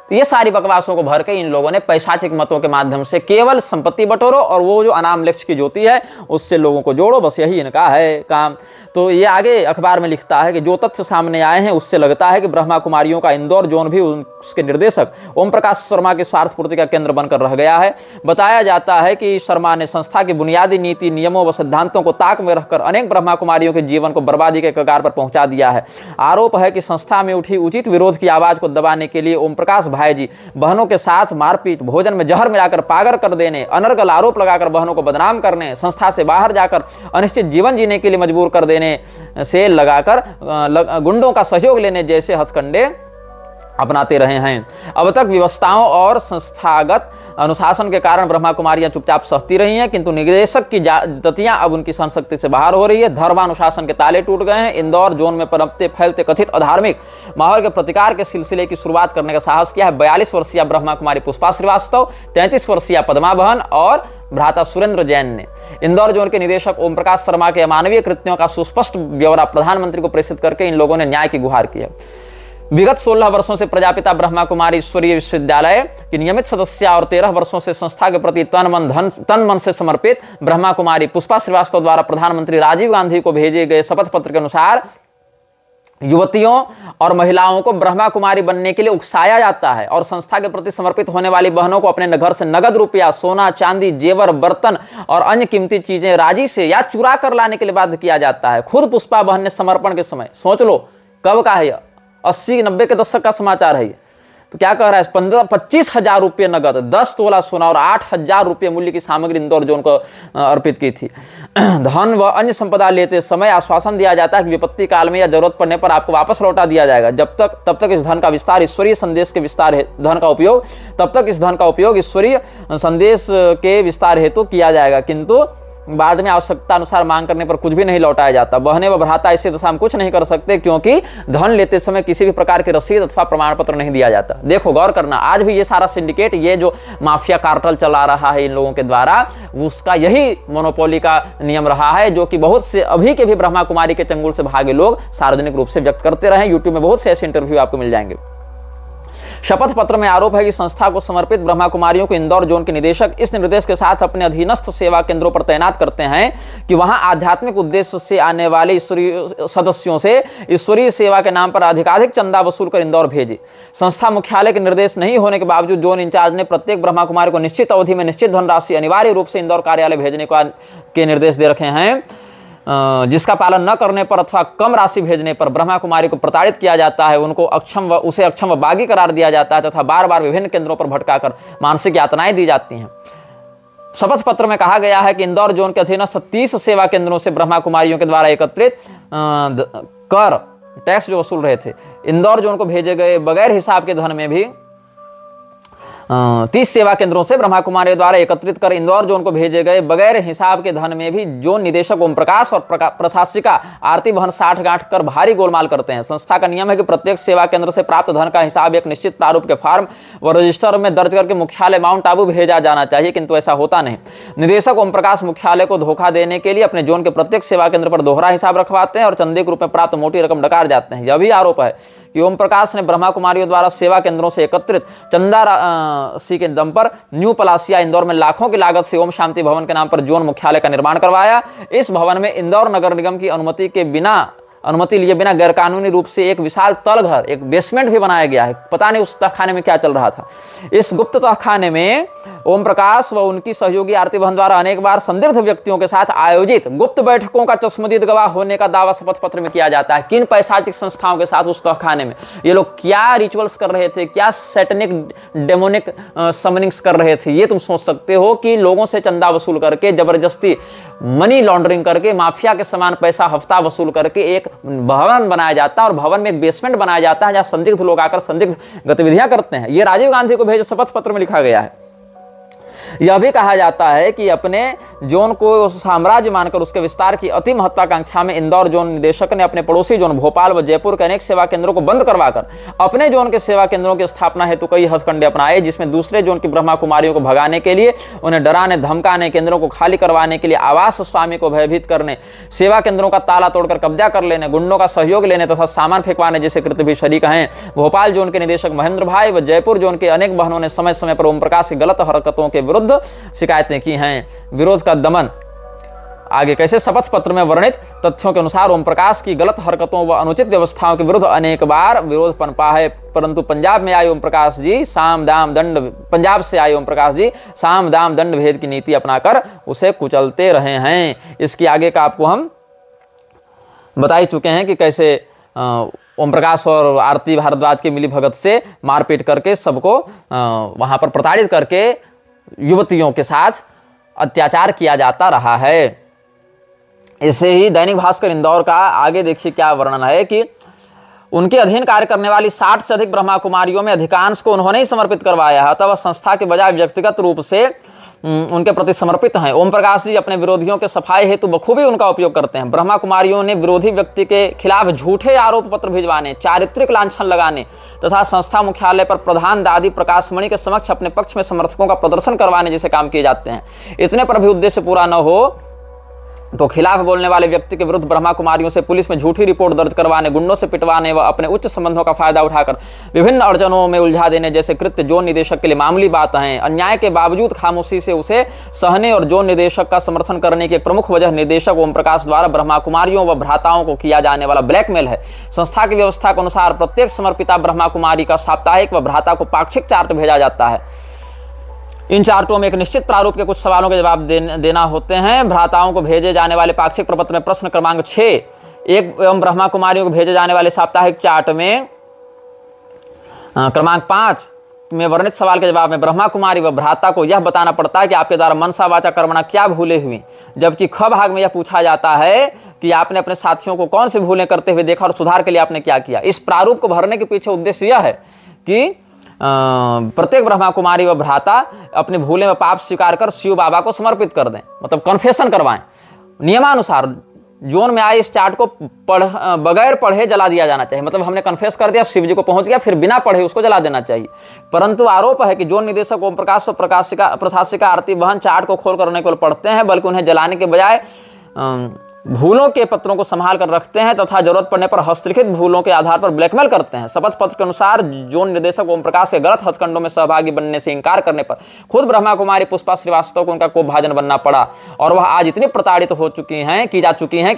तो ये सारी बकवासों को भर के इन लोगों ने पैशाचिक मतों के माध्यम से केवल संपत्ति बटोरो और वो जो अनाम लक्ष्य की ज्योति है उससे लोगों को जोड़ो, बस यही इनका है काम। तो ये आगे अखबार में लिखता है कि जो तथ्य सामने आए हैं उससे लगता है कि ब्रह्मा कुमारियों का इंदौर जोन भी उसके निर्देशक ओम प्रकाश शर्मा की स्वार्थ पूर्ति का केंद्र बनकर रह गया है। बताया जाता है कि शर्मा ने संस्था की बुनियादी नीति, नियमों व सिद्धांतों को ताक में रखकर अनेक ब्रह्मा कुमारियों के जीवन को बर्बादी के कगार पर पहुंचा दिया है। आरोप है कि संस्था में उठी उचित विरोध की आवाज को दबाने के लिए ओम प्रकाश भाई जी बहनों के साथ मारपीट, भोजन में जहर मिलाकर पागल कर देने, अनर्गल आरोप लगाकर बहनों को बदनाम करने, संस्था से बाहर जाकर अनिश्चित जीवन जीने के लिए मजबूर कर देने से लगाकर गुंडों का सहयोग लेने जैसे हथकंडे अपनाते रहे हैं। अब तक व्यवस्थाओं और संस्थागत अनुशासन के कारण ब्रह्मा कुमारियां चुपचाप सहती रही हैं, किंतु निदेशक की दतियां अब उनकी सहनशक्ति से बाहर हो रही है। धर्मानुशासन के ताले टूट गए हैं। इंदौर जोन में पनपते फैलते कथित अधार्मिक माहौल के प्रतिकार के सिलसिले की शुरुआत करने का साहस किया है 42 वर्षीय ब्रह्मा कुमारी पुष्पा श्रीवास्तव, 33 वर्षीय पद्मा बहन और भ्राता सुरेंद्र जैन ने। इंदौर जोन के निदेशक ओम प्रकाश शर्मा के अमानवीय कृत्यों का सुस्पष्ट ब्यौरा प्रधानमंत्री को प्रेषित करके इन लोगों ने न्याय की गुहार की है। विगत 16 वर्षों से प्रजापिता ब्रह्मा कुमारी ईश्वरीय विश्वविद्यालय की नियमित सदस्य और 13 वर्षों से संस्था के प्रति तन मन से समर्पित ब्रह्मा कुमारी पुष्पा श्रीवास्तव द्वारा प्रधानमंत्री राजीव गांधी को भेजे गए शपथ पत्र के अनुसार युवतियों और महिलाओं को ब्रह्मा कुमारी बनने के लिए उकसाया जाता है और संस्था के प्रति समर्पित होने वाली बहनों को अपने घर से नगद रुपया, सोना, चांदी, जेवर, बर्तन और अन्य कीमती चीजें राजी से या चुरा कर लाने के लिए बाध्य किया जाता है। खुद पुष्पा बहन ने समर्पण के समय, सोच लो कब का है, 80-90 के दशक का समाचार है। तो क्या कह रहा है, 15-25 रुपये नगद, 10 तोला सोना और 8,000 रुपये मूल्य की सामग्री इंदौर जोन को अर्पित की थी। धन व अन्य संपदा लेते समय आश्वासन दिया जाता है कि विपत्ति काल में या जरूरत पड़ने पर आपको वापस लौटा दिया जाएगा। तब तक इस धन का विस्तार ईश्वरीय संदेश के विस्तार है, तब तक इस धन का उपयोग ईश्वरीय संदेश के विस्तार हेतु किया जाएगा, किंतु बाद में आवश्यकता अनुसार मांग करने पर कुछ भी नहीं लौटाया जाता। बहने व भ्राता ऐसी दशा में कुछ नहीं कर सकते, क्योंकि धन लेते समय किसी भी प्रकार की रसीद अथवा प्रमाण पत्र नहीं दिया जाता। देखो गौर करना, आज भी ये सारा सिंडिकेट, ये जो माफिया कार्टल चला रहा है इन लोगों के द्वारा, उसका यही मोनोपोली का नियम रहा है, जो कि बहुत से अभी के भी ब्रह्मा कुमारी के चंगुल से भागे लोग सार्वजनिक रूप से व्यक्त करते रहे। यूट्यूब में बहुत से ऐसे इंटरव्यू आपको मिल जाएंगे। शपथ पत्र में आरोप है कि संस्था को समर्पित ब्रह्मा कुमारियों को इंदौर जोन के निदेशक इस निर्देश के साथ अपने अधीनस्थ सेवा केंद्रों पर तैनात करते हैं कि वहां आध्यात्मिक उद्देश्य से आने वाले ईश्वरीय सदस्यों से ईश्वरीय सेवा के नाम पर अधिकाधिक चंदा वसूल कर इंदौर भेजे। संस्था मुख्यालय के निर्देश नहीं होने के बावजूद जोन इंचार्ज ने प्रत्येक ब्रह्मा कुमारी को निश्चित अवधि में निश्चित धनराशि अनिवार्य रूप से इंदौर कार्यालय भेजने के निर्देश दे रखे हैं, जिसका पालन न करने पर अथवा कम राशि भेजने पर ब्रह्मा कुमारी को प्रताड़ित किया जाता है, उसे अक्षम व बागी करार दिया जाता है तथा बार बार विभिन्न केंद्रों पर भटकाकर मानसिक यातनाएं दी जाती हैं। शपथ पत्र में कहा गया है कि इंदौर जोन के अधीनस्थ 30 सेवा केंद्रों से ब्रह्मा कुमारियों के द्वारा एकत्रित कर टैक्स जो वसूल रहे थे, इंदौर जोन को भेजे गए बगैर हिसाब के धन में भी 30 सेवा केंद्रों से ब्रह्मा कुमारी द्वारा एकत्रित कर इंदौर जोन को भेजे गए बगैर हिसाब के धन में भी जोन निदेशक ओम प्रकाश और प्रशासिका आरती बहन 60 गांठ कर भारी गोलमाल करते हैं। संस्था का नियम है कि प्रत्येक सेवा केंद्र से प्राप्त धन का हिसाब एक निश्चित प्रारूप के फॉर्म व रजिस्टर में दर्ज करके मुख्यालय माउंट आबू भेजा जाना चाहिए, किंतु ऐसा होता नहीं। निदेशक ओम प्रकाश मुख्यालय को धोखा देने के लिए अपने जोन के प्रत्येक सेवा केंद्र पर दोहरा हिसाब रखवाते हैं और चंदे के रूप में प्राप्त मोटी रकम डकार जाते हैं। यह भी आरोप है कि ओम प्रकाश ने ब्रह्मा कुमारियों द्वारा सेवा केंद्रों से एकत्रित चंदा राशि के दम पर न्यू पलासिया इंदौर में लाखों की लागत से ओम शांति भवन के नाम पर जोन मुख्यालय का निर्माण करवाया। इस भवन में इंदौर नगर निगम की अनुमति लिए बिना गैरकानूनी रूप से एक विशाल तलघर, एक बेसमेंट भी बनाया गया है। पता नहीं उस तहखाने में क्या चल रहा था। इस गुप्त तहखाने में ओम प्रकाश व उनकी सहयोगी आरती बहन द्वारा अनेक बार संदिग्ध व्यक्तियों के साथ आयोजित गुप्त बैठकों का चश्मदीद गवाह होने का दावा शपथ पत्र में किया जाता है। किन पैशाचिक संस्थाओं के साथ उस तहखाने में ये लोग क्या रिचुअल्स कर रहे थे, क्या सैटनिक डेमोनिक समनिंग्स कर रहे थे, ये तुम सोच सकते हो कि लोगों से चंदा वसूल करके, जबरदस्ती मनी लॉन्ड्रिंग करके, माफिया के समान पैसा हफ्ता वसूल करके एक भवन बनाया जाता है और भवन में एक बेसमेंट बनाया जाता है जहां संदिग्ध लोग आकर संदिग्ध गतिविधियां करते हैं। यह राजीव गांधी को भेजे शपथ पत्र में लिखा गया है। यह भी कहा जाता है कि अपने जोन को साम्राज्य मानकर उसके विस्तार की अति महत्वाकांक्षा में इंदौर जोन निदेशक ने अपने पड़ोसी जोन भोपाल व जयपुर के अनेक सेवा केंद्रों को बंद करवाकर अपने जोन के सेवा केंद्रों की स्थापना हेतु कई हथकंडे अपनाए, जिसमें दूसरे जोन की ब्रह्मा कुमारियों को भगाने के लिए, उन्हें डराने धमकाने, केंद्रों को खाली करवाने के लिए, आवास स्वामी को भयभीत करने, सेवा केंद्रों का ताला तोड़कर कब्जा कर लेने, गुंडों का सहयोग लेने तथा सामान फेंकवाने जैसे कृत्य भी शरीक हैं। भोपाल जोन के निदेशक महेंद्र भाई व जयपुर जोन के अनेक बहनों ने समय समय पर ओम प्रकाश की गलत हरकतों के विरुद्ध शिकायतें की हैं। विरोध का दमन आगे कैसे, शपथ पत्र में वर्णित तथ्यों के अनुसार ओम प्रकाश की गलत हरकतों व अनुचित व्यवस्थाओं के विरुद्ध अनेक बार विरोध पनपा है, परंतु पंजाब से आए ओम प्रकाश जी साम दाम दंड भेद की नीति अपनाकर उसे कुचलते रहे हैं। इसकी आगे का आपको हम बता ही चुके हैं कि कैसे ओम प्रकाश और आरती भारद्वाज के मिली भगत से मारपीट करके सबको वहां पर प्रताड़ित करके युवतियों के साथ अत्याचार किया जाता रहा है। इसे ही दैनिक भास्कर इंदौर का आगे देखिए क्या वर्णन है कि उनके अधीन कार्य करने वाली 60 से अधिक ब्रह्मा कुमारियों में अधिकांश को उन्होंने ही समर्पित करवाया है, अतः वह संस्था के बजाय व्यक्तिगत रूप से उनके प्रति समर्पित हैं। ओम प्रकाश जी अपने विरोधियों के सफाई हेतु बखूबी उनका उपयोग करते हैं। ब्रह्मा कुमारियों ने विरोधी व्यक्ति के खिलाफ झूठे आरोप पत्र भिजवाने, चारित्रिक लांछन लगाने तथा संस्था मुख्यालय पर प्रधान दादी प्रकाशमणि के समक्ष अपने पक्ष में समर्थकों का प्रदर्शन करवाने जैसे काम किए जाते हैं। इतने पर भी उद्देश्य पूरा न हो तो खिलाफ बोलने वाले व्यक्ति के विरुद्ध ब्रह्मा कुमारियों से पुलिस में झूठी रिपोर्ट दर्ज करवाने, गुंडों से पिटवाने व अपने उच्च संबंधों का फायदा उठाकर विभिन्न अड़चनों में उलझा देने जैसे कृत्य जोन निदेशक के लिए मामूली बात हैं। अन्याय के बावजूद खामोशी से उसे सहने और जोन निदेशक का समर्थन करने की एक प्रमुख वजह निदेशक ओम प्रकाश द्वारा ब्रह्मा कुमारियों व भ्राताओं को किया जाने वाला ब्लैकमेल है। संस्था की व्यवस्था के अनुसार प्रत्येक समर्पिता ब्रह्मा कुमारी का साप्ताहिक व भ्राता को पाक्षिक चार्ट भेजा जाता है। इन चार्टों में एक निश्चित प्रारूप के कुछ सवालों के जवाब देना होते हैं। भ्राताओं को भेजे जाने वाले पाक्षिक प्रपत्र में प्रश्न क्रमांक 6 एवं ब्रह्मा कुमारियों को भेजे जाने वाले साप्ताहिक चार्ट में क्रमांक 5 में वर्णित सवाल के जवाब में ब्रह्मा कुमारी व भ्राता को यह बताना पड़ता है कि आपके द्वारा मनसा वाचा कर्मणा क्या भूले हुई, जबकि ख भाग में यह पूछा जाता है कि आपने अपने साथियों को कौन सी भूलें करते हुए देखा और सुधार के लिए आपने क्या किया। इस प्रारूप को भरने के पीछे उद्देश्य यह है कि प्रत्येक ब्रह्मा कुमारी व भ्राता अपनी भूलें व पाप स्वीकार कर शिव बाबा को समर्पित कर दें, मतलब कन्फेशन करवाएं। नियमानुसार जोन में आए इस चार्ट को बगैर पढ़े जला दिया जाना चाहिए, मतलब हमने कन्फेस कर दिया, शिव जी को पहुंच गया, फिर बिना पढ़े उसको जला देना चाहिए। परंतु आरोप है कि जोन निदेशक ओम प्रकाश व प्रशासिका आरती बहन चार्ट को खोल करने को पढ़ते हैं, बल्कि उन्हें जलाने के बजाय भूलों के पत्रों को संभाल कर रखते हैं तथा जरूरत पड़ने पर हस्तलिखित भूलों के आधार पर ब्लैकमेल करते हैं। शपथ पत्र के अनुसार जोन निर्देशक ओम प्रकाश के गलत हथकंडों में सहभागी बनने से इंकार करने पर खुद ब्रह्मा कुमारी पुष्पा श्रीवास्तव को उनका कोपभाजन बनना पड़ा और वह आज इतनी प्रताड़ित हो चुकी हैं कि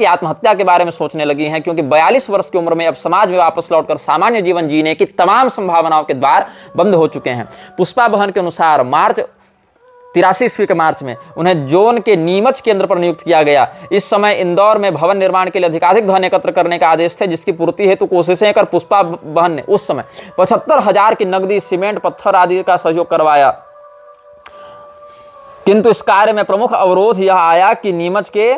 आत्महत्या के बारे में सोचने लगी हैं, क्योंकि 42 वर्ष की उम्र में अब समाज में वापस लौटकर सामान्य जीवन जीने की तमाम संभावनाओं के द्वार बंद हो चुके हैं। पुष्पा बहन के अनुसार मार्च 83 ईस्वी के मार्च में उन्हें जोन के नीमच केंद्र पर नियुक्त किया गया। इस समय इंदौर में भवन निर्माण के लिए अधिकाधिक धन एकत्र करने का आदेश थे, जिसकी पूर्ति हेतु कोशिशें कर पुष्पा बहन ने उस समय 75,000 की नकदी, सीमेंट, पत्थर आदि का सहयोग करवाया। किंतु इस कार्य में प्रमुख अवरोध यह आया कि नीमच के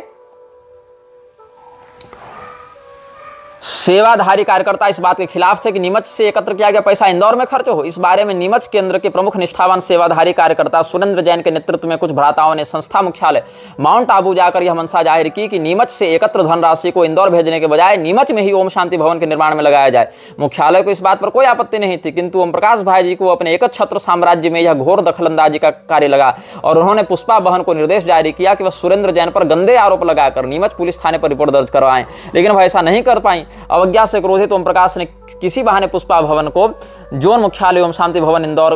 सेवाधारी कार्यकर्ता इस बात के खिलाफ थे कि नीमच से एकत्र किया गया पैसा इंदौर में खर्च हो। इस बारे में नीमच केंद्र के प्रमुख निष्ठावान सेवाधारी कार्यकर्ता सुरेंद्र जैन के नेतृत्व में कुछ भ्राताओं ने संस्था मुख्यालय माउंट आबू जाकर यह मंशा जाहिर की कि नीमच से एकत्र धनराशि को इंदौर भेजने के बजाय नीमच में ही ओम शांति भवन के निर्माण में लगाया जाए। मुख्यालय को इस बात पर कोई आपत्ति नहीं थी, किंतु ओम प्रकाश भाई जी को अपने एकछत्र साम्राज्य में यह घोर दखलंदाजी का कार्य लगा और उन्होंने पुष्पा बहन को निर्देश जारी किया कि वह सुरेंद्र जैन पर गंदे आरोप लगाकर नीमच पुलिस थाने पर रिपोर्ट दर्ज करवाएं, लेकिन वह ऐसा नहीं कर पाई। अवज्ञा से क्रोधित ओम प्रकाश ने किसी बहाने पुष्पा भवन को जोन मुख्यालय ओम शांति भवन इंदौर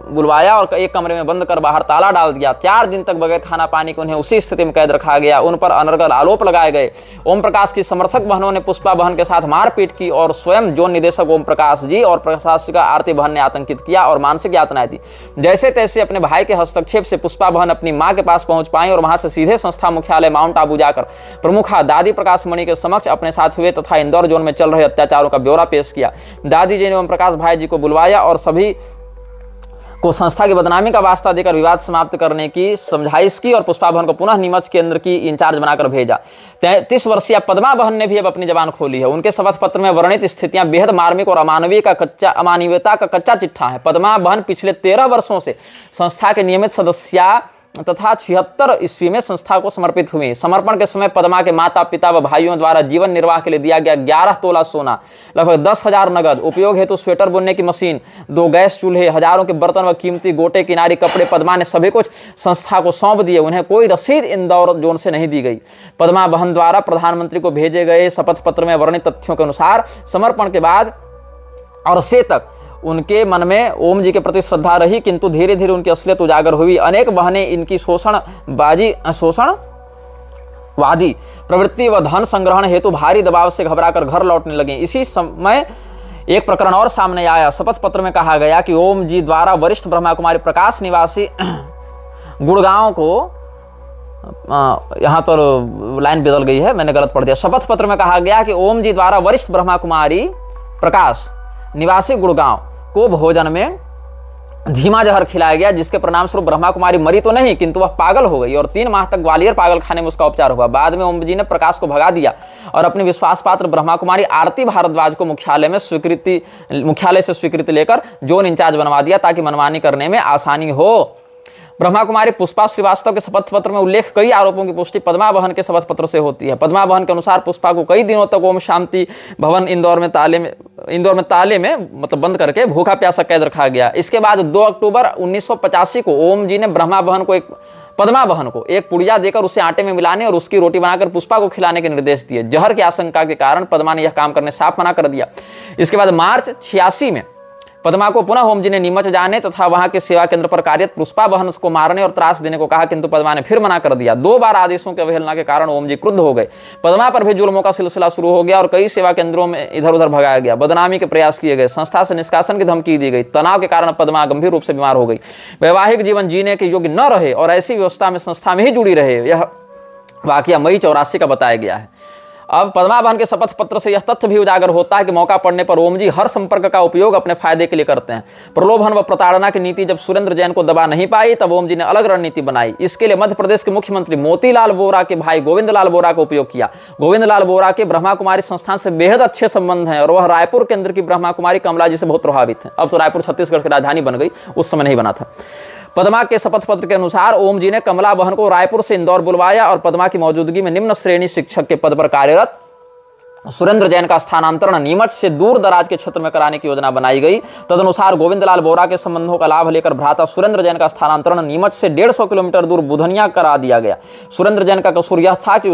बुलवाया और एक कमरे में बंद कर बाहर ताला डाल दिया। 4 दिन तक बगैर खाना पानी के उन्हें उसी स्थिति में कैद रखा गया। उन पर अनर्गल आरोप लगाए गए। ओम प्रकाश की समर्थक बहनों ने पुष्पा बहन के साथ मारपीट की और स्वयं जोन निदेशक ओम प्रकाश जी और प्रशासिका आरती बहन ने आतंकित किया और मानसिक यातनाएं दी। जैसे तैसे अपने भाई के हस्तक्षेप से पुष्पा बहन अपनी मां के पास पहुंच पाई और वहां से सीधे संस्था मुख्यालय माउंट आबू जाकर प्रमुखा दादी प्रकाश मणि के समक्ष अपने साथ हुए तथा इंदौर जोन में चल रहे अत्याचारों का ब्यौरा पेश किया। दादी जी ने ओम प्रकाश भाई जी को बुलवाया और सभी को संस्था की बदनामी का वास्ता देकर विवाद समाप्त करने की समझाइश की और पुष्पा बहन को पुनः नीमच केंद्र की इंचार्ज बनाकर भेजा। 33 वर्षीय पद्मा बहन ने भी अब अपनी जबान खोली है। उनके शपथ पत्र में वर्णित स्थितियां बेहद मार्मिक और अमानवीयता का कच्चा चिट्ठा है। पद्मा बहन पिछले 13 वर्षों से संस्था के नियमित सदस्य तथा 76 ईस्वी में संस्था को समर्पित हुई। समर्पण के समय पद्मा के माता पिता व भाइयों द्वारा जीवन निर्वाह के लिए दिया गया 11 तोला सोना, लगभग 10,000 नगद, उपयोग हेतु स्वेटर बुनने की मशीन, 2 गैस चूल्हे, हजारों के बर्तन व कीमती गोटे किनारी कपड़े पद्मा ने सभी कुछ संस्था को सौंप दिए। उन्हें कोई रसीद इंदौर जोन से नहीं दी गई। पद्मा बहन द्वारा प्रधानमंत्री को भेजे गए शपथ पत्र में वर्णित तथ्यों के अनुसार समर्पण के बाद और से तक उनके मन में ओम जी के प्रति श्रद्धा रही, किंतु धीरे धीरे उनकी असलियत उजागर हुई। अनेक बहनें इनकी शोषणवादी प्रवृत्ति व धन संग्रहण हेतु भारी दबाव से घबराकर घर लौटने लगी। इसी समय एक प्रकरण और सामने आया। शपथ पत्र में कहा गया कि ओम जी द्वारा वरिष्ठ ब्रह्मा कुमारी प्रकाश निवासी गुड़गांव को, यहाँ पर लाइन बदल गई है, मैंने गलत पढ़ दिया। शपथ पत्र में कहा गया कि ओम जी द्वारा वरिष्ठ ब्रह्मा कुमारी प्रकाश निवासी गुड़गांव को भोजन में धीमा जहर खिलाया गया, जिसके परिणाम स्वरूप ब्रह्मा कुमारी मरी तो नहीं, किंतु वह पागल हो गई और 3 माह तक ग्वालियर पागल खाने में उसका उपचार हुआ। बाद में ओम जी ने प्रकाश को भगा दिया और अपने विश्वास पात्र ब्रह्मा कुमारी आरती भारद्वाज को मुख्यालय से स्वीकृति लेकर जोन इंचार्ज बनवा दिया, ताकि मनमानी करने में आसानी हो। ब्रह्मा कुमारी पुष्पा श्रीवास्तव के शपथ पत्र में उल्लेख कई आरोपों की पुष्टि पद्मा बहन के शपथ पत्र से होती है। पद्मा बहन के अनुसार पुष्पा को कई दिनों तक ओम शांति भवन इंदौर में ताले में मतलब बंद करके भूखा प्यासा कैद रखा गया। इसके बाद 2 अक्टूबर 1985 को ओम जी ने ब्रह्मा बहन को एक पद्मा बहन को एक पुड़िया देकर उसे आटे में मिलाने और उसकी रोटी बनाकर पुष्पा को खिलाने के निर्देश दिए। जहर की आशंका के कारण पद्मा ने यह काम करने साफ मना कर दिया। इसके बाद मार्च 86 में पद्मा को पुनः ओम जी ने नीमच जाने तथा वहां के सेवा केंद्र पर कार्यरत पुष्पा बहन को मारने और त्रास देने को कहा, किंतु पद्मा ने फिर मना कर दिया। 2 बार आदेशों की अवहेलना के कारण ओम जी क्रुद्ध हो गए। पद्मा पर भी जुल्मों का सिलसिला शुरू हो गया और कई सेवा केंद्रों में इधर उधर भगाया गया, बदनामी के प्रयास किए गए, संस्था से निष्कासन की धमकी दी गई। तनाव के कारण पद्मा गंभीर रूप से बीमार हो गई, वैवाहिक जीवन जीने के योग्य न रहे और ऐसी व्यवस्था में संस्था में ही जुड़ी रहे। यह वाकया मई 84 का बताया गया है। अब पद्मा बहन के शपथ पत्र से यह तथ्य भी उजागर होता है कि मौका पड़ने पर ओम जी हर संपर्क का उपयोग अपने फायदे के लिए करते हैं। प्रलोभन व प्रताड़ना की नीति जब सुरेंद्र जैन को दबा नहीं पाई, तब ओम जी ने अलग रणनीति बनाई। इसके लिए मध्य प्रदेश के मुख्यमंत्री मोतीलाल वोरा के भाई गोविंद लाल वोरा का उपयोग किया। गोविंद लाल वोरा के ब्रह्मा कुमारी संस्थान से बेहद अच्छे संबंध हैं और वह रायपुर केंद्र की ब्रह्मा कुमारी कमला जी से बहुत प्रभावित है। अब तो रायपुर छत्तीसगढ़ की राजधानी बन गई, उस समय नहीं बना था। पद्मा के शपथ पत्र के अनुसार ओम जी ने कमला बहन को रायपुर से इंदौर बुलवाया और पद्मा की मौजूदगी में निम्न श्रेणी शिक्षक के पद पर कार्यरत सुरेंद्र जैन का स्थानांतरण नीमच से दूर दराज के क्षेत्र में कराने की योजना बनाई गई। तदनुसार गोविंद लाल वोरा के संबंधों का लाभ लेकर भ्राता सुरेंद्र जैन का स्थानांतरण नीमच से 150 किलोमीटर दूर बुधनिया करा दिया गया। सुरेंद्र जैन का कसूर यह था कि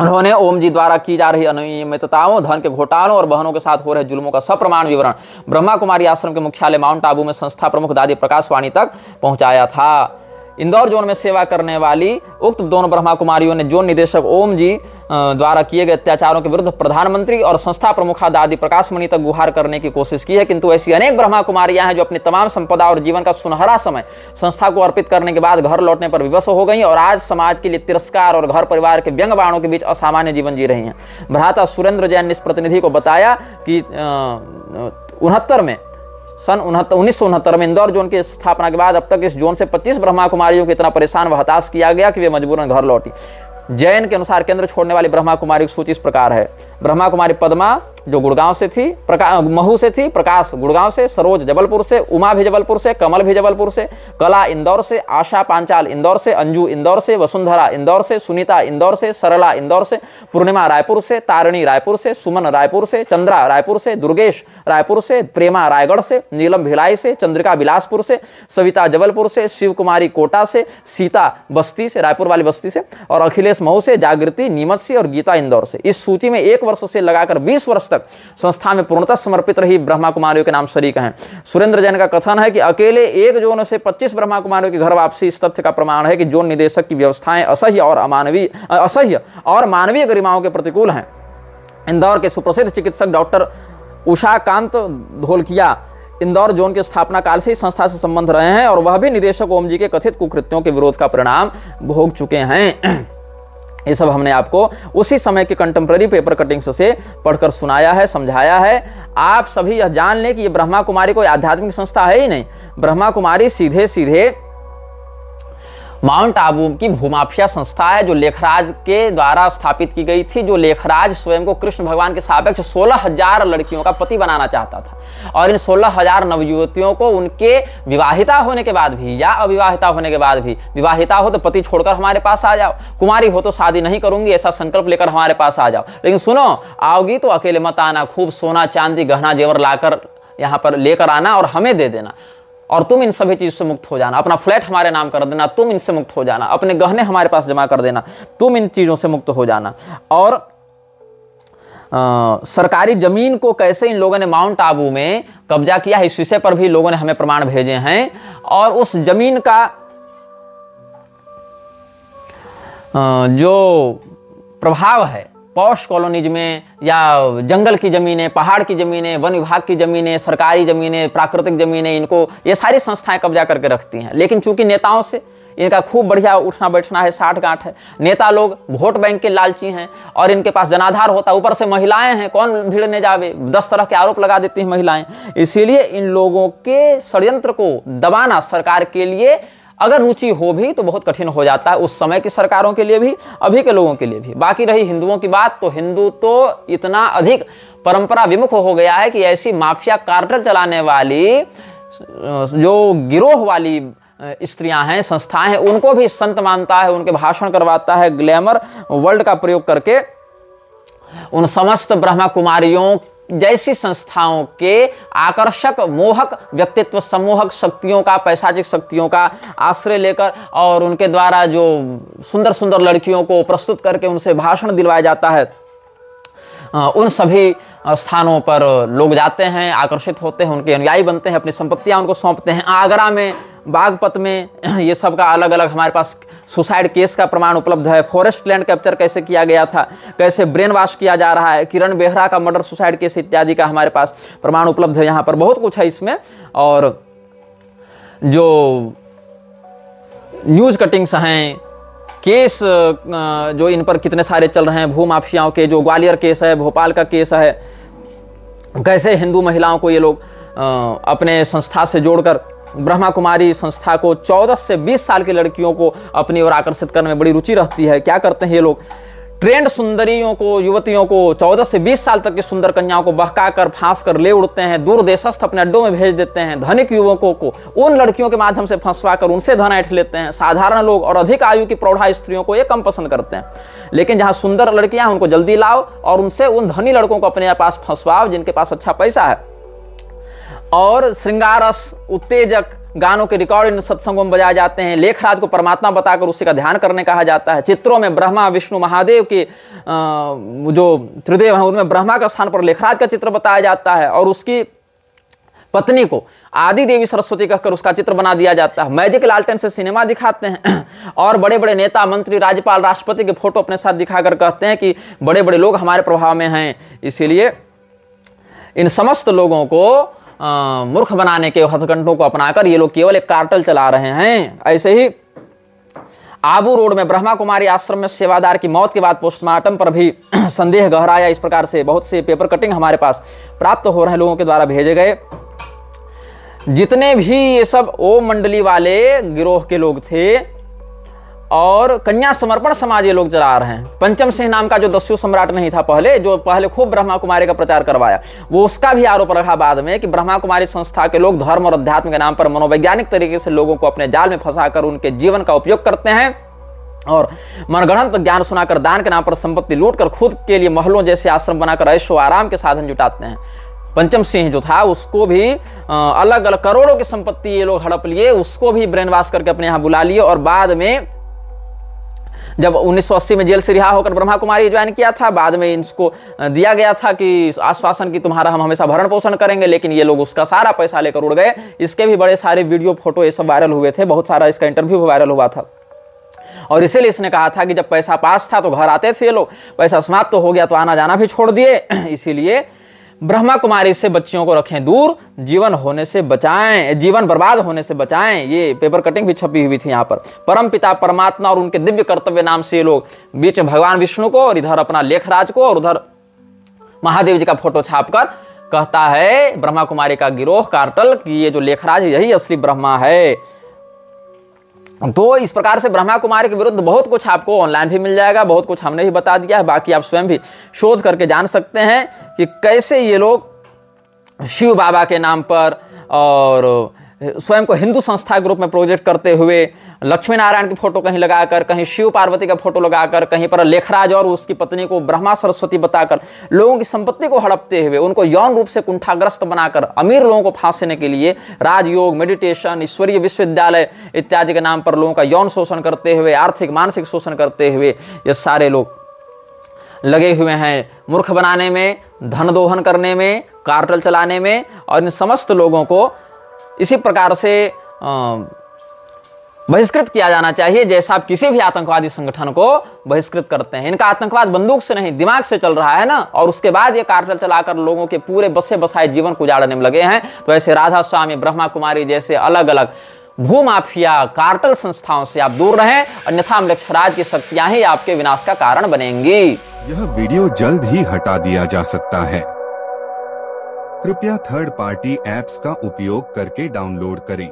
उन्होंने ओम जी द्वारा की जा रही अनियमितताओं, धन के घोटालों और बहनों के साथ हो रहे जुल्मों का सप्रमाण विवरण ब्रह्मा कुमारी आश्रम के मुख्यालय माउंट आबू में संस्था प्रमुख दादी प्रकाश वाणी तक पहुंचाया था। इंदौर जोन में सेवा करने वाली उक्त दोनों ब्रह्मा कुमारियों ने जोन निदेशक ओम जी द्वारा किए गए अत्याचारों के विरुद्ध प्रधानमंत्री और संस्था प्रमुखा दादी प्रकाश मणि तक गुहार करने की कोशिश की है, किंतु ऐसी अनेक ब्रह्मा कुमारियां हैं जो अपनी तमाम संपदा और जीवन का सुनहरा समय संस्था को अर्पित करने के बाद घर लौटने पर विवश हो गई और आज समाज के लिए तिरस्कार और घर परिवार के व्यंग बाणों के बीच असामान्य जीवन जी रही हैं। भ्राता सुरेंद्र जैन ने इस प्रतिनिधि को बताया कि 1969 में इंदौर जोन की स्थापना के बाद अब तक इस जोन से 25 ब्रह्मा कुमारियों को इतना परेशान व हताश किया गया कि वे मजबूरन घर लौटी। जैन के अनुसार केंद्र छोड़ने वाली ब्रह्मा कुमारी की सूची इस प्रकार है। ब्रह्मा कुमारी पद्मा जो गुड़गांव से थी, महू से थी, प्रकाश गुड़गांव से, सरोज जबलपुर से, उमा भी जबलपुर से, कमल भी जबलपुर से, कला इंदौर से, आशा पांचाल इंदौर से, अंजू इंदौर से, वसुंधरा इंदौर से, सुनीता इंदौर से, सरला इंदौर से, पूर्णिमा रायपुर से, तारिणी रायपुर से, सुमन रायपुर से, चंद्रा रायपुर से, दुर्गेश रायपुर से, प्रेमा रायगढ़ से, नीलम भिलाई से, चंद्रिका बिलासपुर से, सविता जबलपुर से, शिव कुमारी कोटा से, सीता बस्ती से, रायपुर वाली बस्ती से, और अखिलेश महू से, जागृति नीमच से और गीता इंदौर से। इस सूची में 1 वर्ष से लगाकर 20 वर्ष तक संस्था में पूर्णतः समर्पित रही ब्रह्मा कुमारियों के नाम शरीक हैं। सुरेंद्र जैन का कथन है कि अकेले एक जोन से 25 ब्रह्मा कुमारियों की घर वापसी इस तथ्य का प्रमाण है कि जोन निदेशक की व्यवस्थाएं असह्य और मानवीय गरिमाओं के प्रतिकूल हैं। इंदौर के सुप्रसिद्ध चिकित्सक डॉक्टर उषाकांत धोलकिया इंदौर जोन के स्थापना काल से ही संस्था से संबंध रहे हैं और वह भी निदेशक ओम जी के कथित कुकृत्यों के विरोध का परिणाम भोग चुके हैं। ये सब हमने आपको उसी समय के कंटेम्प्रेरी पेपर कटिंग्स से पढ़कर सुनाया है, समझाया है। आप सभी यह जान लें कि ये ब्रह्मा कुमारी कोई आध्यात्मिक संस्था है ही नहीं। ब्रह्मा कुमारी सीधे सीधे माउंट आबू की भूमाफिया संस्था है जो लेखराज के द्वारा स्थापित की गई थी, जो लेखराज स्वयं को कृष्ण भगवान के सापेक्ष 16,000 लड़कियों का पति बनाना चाहता था और इन 16,000 नवयुवतियों को उनके विवाहिता होने के बाद भी या अविवाहिता होने के बाद भी, विवाहिता हो तो पति छोड़कर हमारे पास आ जाओ, कुमारी हो तो शादी नहीं करूंगी ऐसा संकल्प लेकर हमारे पास आ जाओ, लेकिन सुनो आओगी तो अकेले मत आना, खूब सोना चांदी गहना जेवर लाकर यहाँ पर लेकर आना और हमें दे देना और तुम इन सभी चीज से मुक्त हो जाना, अपना फ्लैट हमारे नाम कर देना, तुम इनसे मुक्त हो जाना, अपने गहने हमारे पास जमा कर देना, तुम इन चीजों से मुक्त हो जाना। और सरकारी जमीन को कैसे इन लोगों ने माउंट आबू में कब्जा किया है इस विषय पर भी लोगों ने हमें प्रमाण भेजे हैं और उस जमीन का जो प्रभाव है पॉश कॉलोनीज में या जंगल की ज़मीनें, पहाड़ की ज़मीनें, वन विभाग की ज़मीनें, सरकारी ज़मीनें, प्राकृतिक ज़मीनें, इनको ये सारी संस्थाएं कब्जा करके रखती हैं। लेकिन चूंकि नेताओं से इनका खूब बढ़िया उठना बैठना है, साठ गांठ है, नेता लोग वोट बैंक के लालची हैं और इनके पास जनाधार होता है, ऊपर से महिलाएं हैं, कौन भिड़ने जावे, 10 तरह के आरोप लगा देती हैं महिलाएं। इसीलिए इन लोगों के षड्यंत्र को दबाना सरकार के लिए अगर रुचि हो भी तो बहुत कठिन हो जाता है, उस समय की सरकारों के लिए भी, अभी के लोगों के लिए भी। बाकी रही हिंदुओं की बात, तो हिंदू तो इतना अधिक परंपरा विमुख हो गया है कि ऐसी माफिया कार्टेल चलाने वाली जो गिरोह वाली स्त्रियां हैं, संस्थाएं हैं, उनको भी संत मानता है, उनके भाषण करवाता है, ग्लैमर वर्ल्ड का प्रयोग करके उन समस्त ब्रह्मा कुमारियों जैसी संस्थाओं के आकर्षक मोहक व्यक्तित्व सम्मोहक शक्तियों का, पैशाचिक शक्तियों का आश्रय लेकर और उनके द्वारा जो सुंदर सुंदर लड़कियों को प्रस्तुत करके उनसे भाषण दिलवाया जाता है, उन सभी स्थानों पर लोग जाते हैं, आकर्षित होते हैं, उनके अनुयायी बनते हैं, अपनी संपत्तियां उनको सौंपते हैं। आगरा में, बागपत में ये सब का अलग अलग हमारे पास सुसाइड केस का प्रमाण उपलब्ध है। फॉरेस्ट लैंड कैप्चर कैसे किया गया था, कैसे ब्रेन वॉश किया जा रहा है, किरण बेहरा का मर्डर सुसाइड केस इत्यादि का हमारे पास प्रमाण उपलब्ध है। यहाँ पर बहुत कुछ है इसमें। और जो न्यूज कटिंग्स हैं, केस जो इन पर कितने सारे चल रहे हैं, भूमाफियाओं के, जो ग्वालियर केस है, भोपाल का केस है, कैसे हिंदू महिलाओं को ये लोग अपने संस्था से जोड़कर ब्रह्मा कुमारी संस्था को 14 से 20 साल की लड़कियों को अपनी ओर आकर्षित करने में बड़ी रुचि रहती है। क्या करते हैं ये लोग, ट्रेंड सुंदरियों को, युवतियों को, 14 से 20 साल तक की सुंदर कन्याओं को बहका कर फांस कर ले उड़ते हैं, दूर देशस्थ अपने अड्डों में भेज देते हैं। धनिक युवकों को उन लड़कियों के माध्यम से फंसवा कर उनसे धन ऐंठ लेते हैं। साधारण लोग और अधिक आयु की प्रौढ़ा स्त्रियों को ये कम पसंद करते हैं, लेकिन जहां सुंदर लड़कियां हैं उनको जल्दी लाओ और उनसे उन धनी लड़कों को अपने पास फंसवाओ जिनके पास अच्छा पैसा है। और श्रृंगारस, उत्तेजक गानों के रिकॉर्ड इन सत्संगों में बजाए जाते हैं। लेखराज को परमात्मा बताकर उसी का ध्यान करने कहा जाता है। चित्रों में ब्रह्मा, विष्णु, महादेव के जो त्रिदेव हैं उनमें ब्रह्मा का स्थान पर लेखराज का चित्र बताया जाता है और उसकी पत्नी को आदि देवी सरस्वती कहकर उसका चित्र बना दिया जाता है। मैजिक लालटेन से सिनेमा दिखाते हैं और बड़े बड़े नेता, मंत्री, राज्यपाल, राष्ट्रपति के फोटो अपने साथ दिखाकर कहते हैं कि बड़े बड़े लोग हमारे प्रभाव में हैं। इसीलिए इन समस्त लोगों को मूर्ख बनाने के हथकंडों को अपनाकर ये लोग केवल एक कार्टल चला रहे हैं। ऐसे ही आबू रोड में ब्रह्मा कुमारी आश्रम में सेवादार की मौत के बाद पोस्टमार्टम पर भी संदेह गहराया। इस प्रकार से बहुत से पेपर कटिंग हमारे पास प्राप्त हो रहे हैं, लोगों के द्वारा भेजे गए। जितने भी ये सब ओम मंडली वाले गिरोह के लोग थे और कन्या समर्पण समाज ये लोग चला रहे हैं। पंचम सिंह नाम का जो दस्यु सम्राट नहीं था पहले, जो पहले खूब ब्रह्मा कुमारी का प्रचार करवाया, वो उसका भी आरोप रखा बाद में कि ब्रह्मा कुमारी संस्था के लोग धर्म और अध्यात्म के नाम पर मनोवैज्ञानिक तरीके से लोगों को अपने जाल में फंसाकर उनके जीवन का उपयोग करते हैं और मनगढ़ंत ज्ञान सुनाकर दान के नाम पर संपत्ति लूटकर खुद के लिए महलों जैसे आश्रम बनाकर ऐशो आराम के साधन जुटाते हैं। पंचम सिंह जो था उसको भी अलग अलग करोड़ों की संपत्ति ये लोग हड़प लिए, उसको भी ब्रेन वॉश करके अपने यहाँ बुला लिए और बाद में जब 1980 में जेल से रिहा होकर ब्रह्मा कुमारी ज्वाइन किया था, बाद में इसको दिया गया था कि आश्वासन की तुम्हारा हम हमेशा भरण पोषण करेंगे, लेकिन ये लोग उसका सारा पैसा लेकर उड़ गए। इसके भी बड़े सारे वीडियो, फोटो ये सब वायरल हुए थे, बहुत सारा इसका इंटरव्यू भी वायरल हुआ था। और इसीलिए इसने कहा था कि जब पैसा पास था तो घर आते थे ये लोग, पैसा समाप्त तो हो गया तो आना जाना भी छोड़ दिए। इसीलिए ब्रह्मा कुमारी से बच्चियों को रखें दूर, जीवन होने से बचाएं, जीवन बर्बाद होने से बचाएं। ये पेपर कटिंग भी छपी हुई थी यहाँ पर। परम पिता परमात्मा और उनके दिव्य कर्तव्य नाम से ये लोग बीच में भगवान विष्णु को और इधर अपना लेखराज को और उधर महादेव जी का फोटो छापकर कहता है ब्रह्मा कुमारी का गिरोह कार्टल कि ये जो लेखराज है यही असली ब्रह्मा है। तो इस प्रकार से ब्रह्मा कुमारी के विरुद्ध बहुत कुछ आपको ऑनलाइन भी मिल जाएगा, बहुत कुछ हमने भी बता दिया है, बाकी आप स्वयं भी शोध करके जान सकते हैं कि कैसे ये लोग शिव बाबा के नाम पर और स्वयं को हिंदू संस्था के रूप में प्रोजेक्ट करते हुए लक्ष्मी नारायण की फोटो कहीं लगाकर, कहीं शिव पार्वती का फोटो लगाकर, कहीं पर लेखराज और उसकी पत्नी को ब्रह्मा सरस्वती बताकर लोगों की संपत्ति को हड़पते हुए, उनको यौन रूप से कुंठाग्रस्त बनाकर अमीर लोगों को फांसने के लिए राजयोग, मेडिटेशन, ईश्वरीय विश्वविद्यालय इत्यादि के नाम पर लोगों का यौन शोषण करते हुए, आर्थिक मानसिक शोषण करते हुए ये सारे लोग लगे हुए हैं मूर्ख बनाने में, धन दोहन करने में, कार्टल चलाने में। और इन समस्त लोगों को इसी प्रकार से बहिष्कृत किया जाना चाहिए जैसा आप किसी भी आतंकवादी संगठन को बहिष्कृत करते हैं। इनका आतंकवाद बंदूक से नहीं दिमाग से चल रहा है ना, और उसके बाद ये कार्टल चलाकर लोगों के पूरे बसे बसाए जीवन को उजाड़ने में लगे हैं। तो ऐसे राधा स्वामी, ब्रह्मा कुमारी जैसे अलग अलग भूमाफिया कार्टल संस्थाओं से आप दूर रहें, अन्यथा मृक्षराज की शक्तियां ही आपके विनाश का कारण बनेंगी। यह वीडियो जल्द ही हटा दिया जा सकता है। कृपया थर्ड पार्टी ऐप्स का उपयोग करके डाउनलोड करें।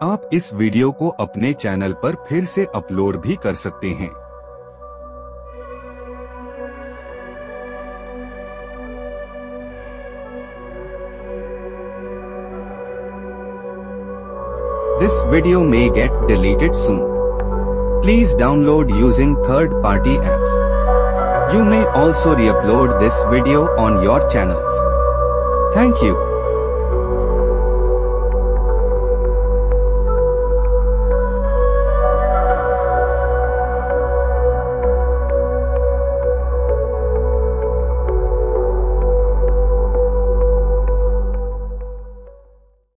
आप इस वीडियो को अपने चैनल पर फिर से अपलोड भी कर सकते हैं। This video may get deleted soon. Please download using third party apps. You may also re-upload this video on your channels. Thank you.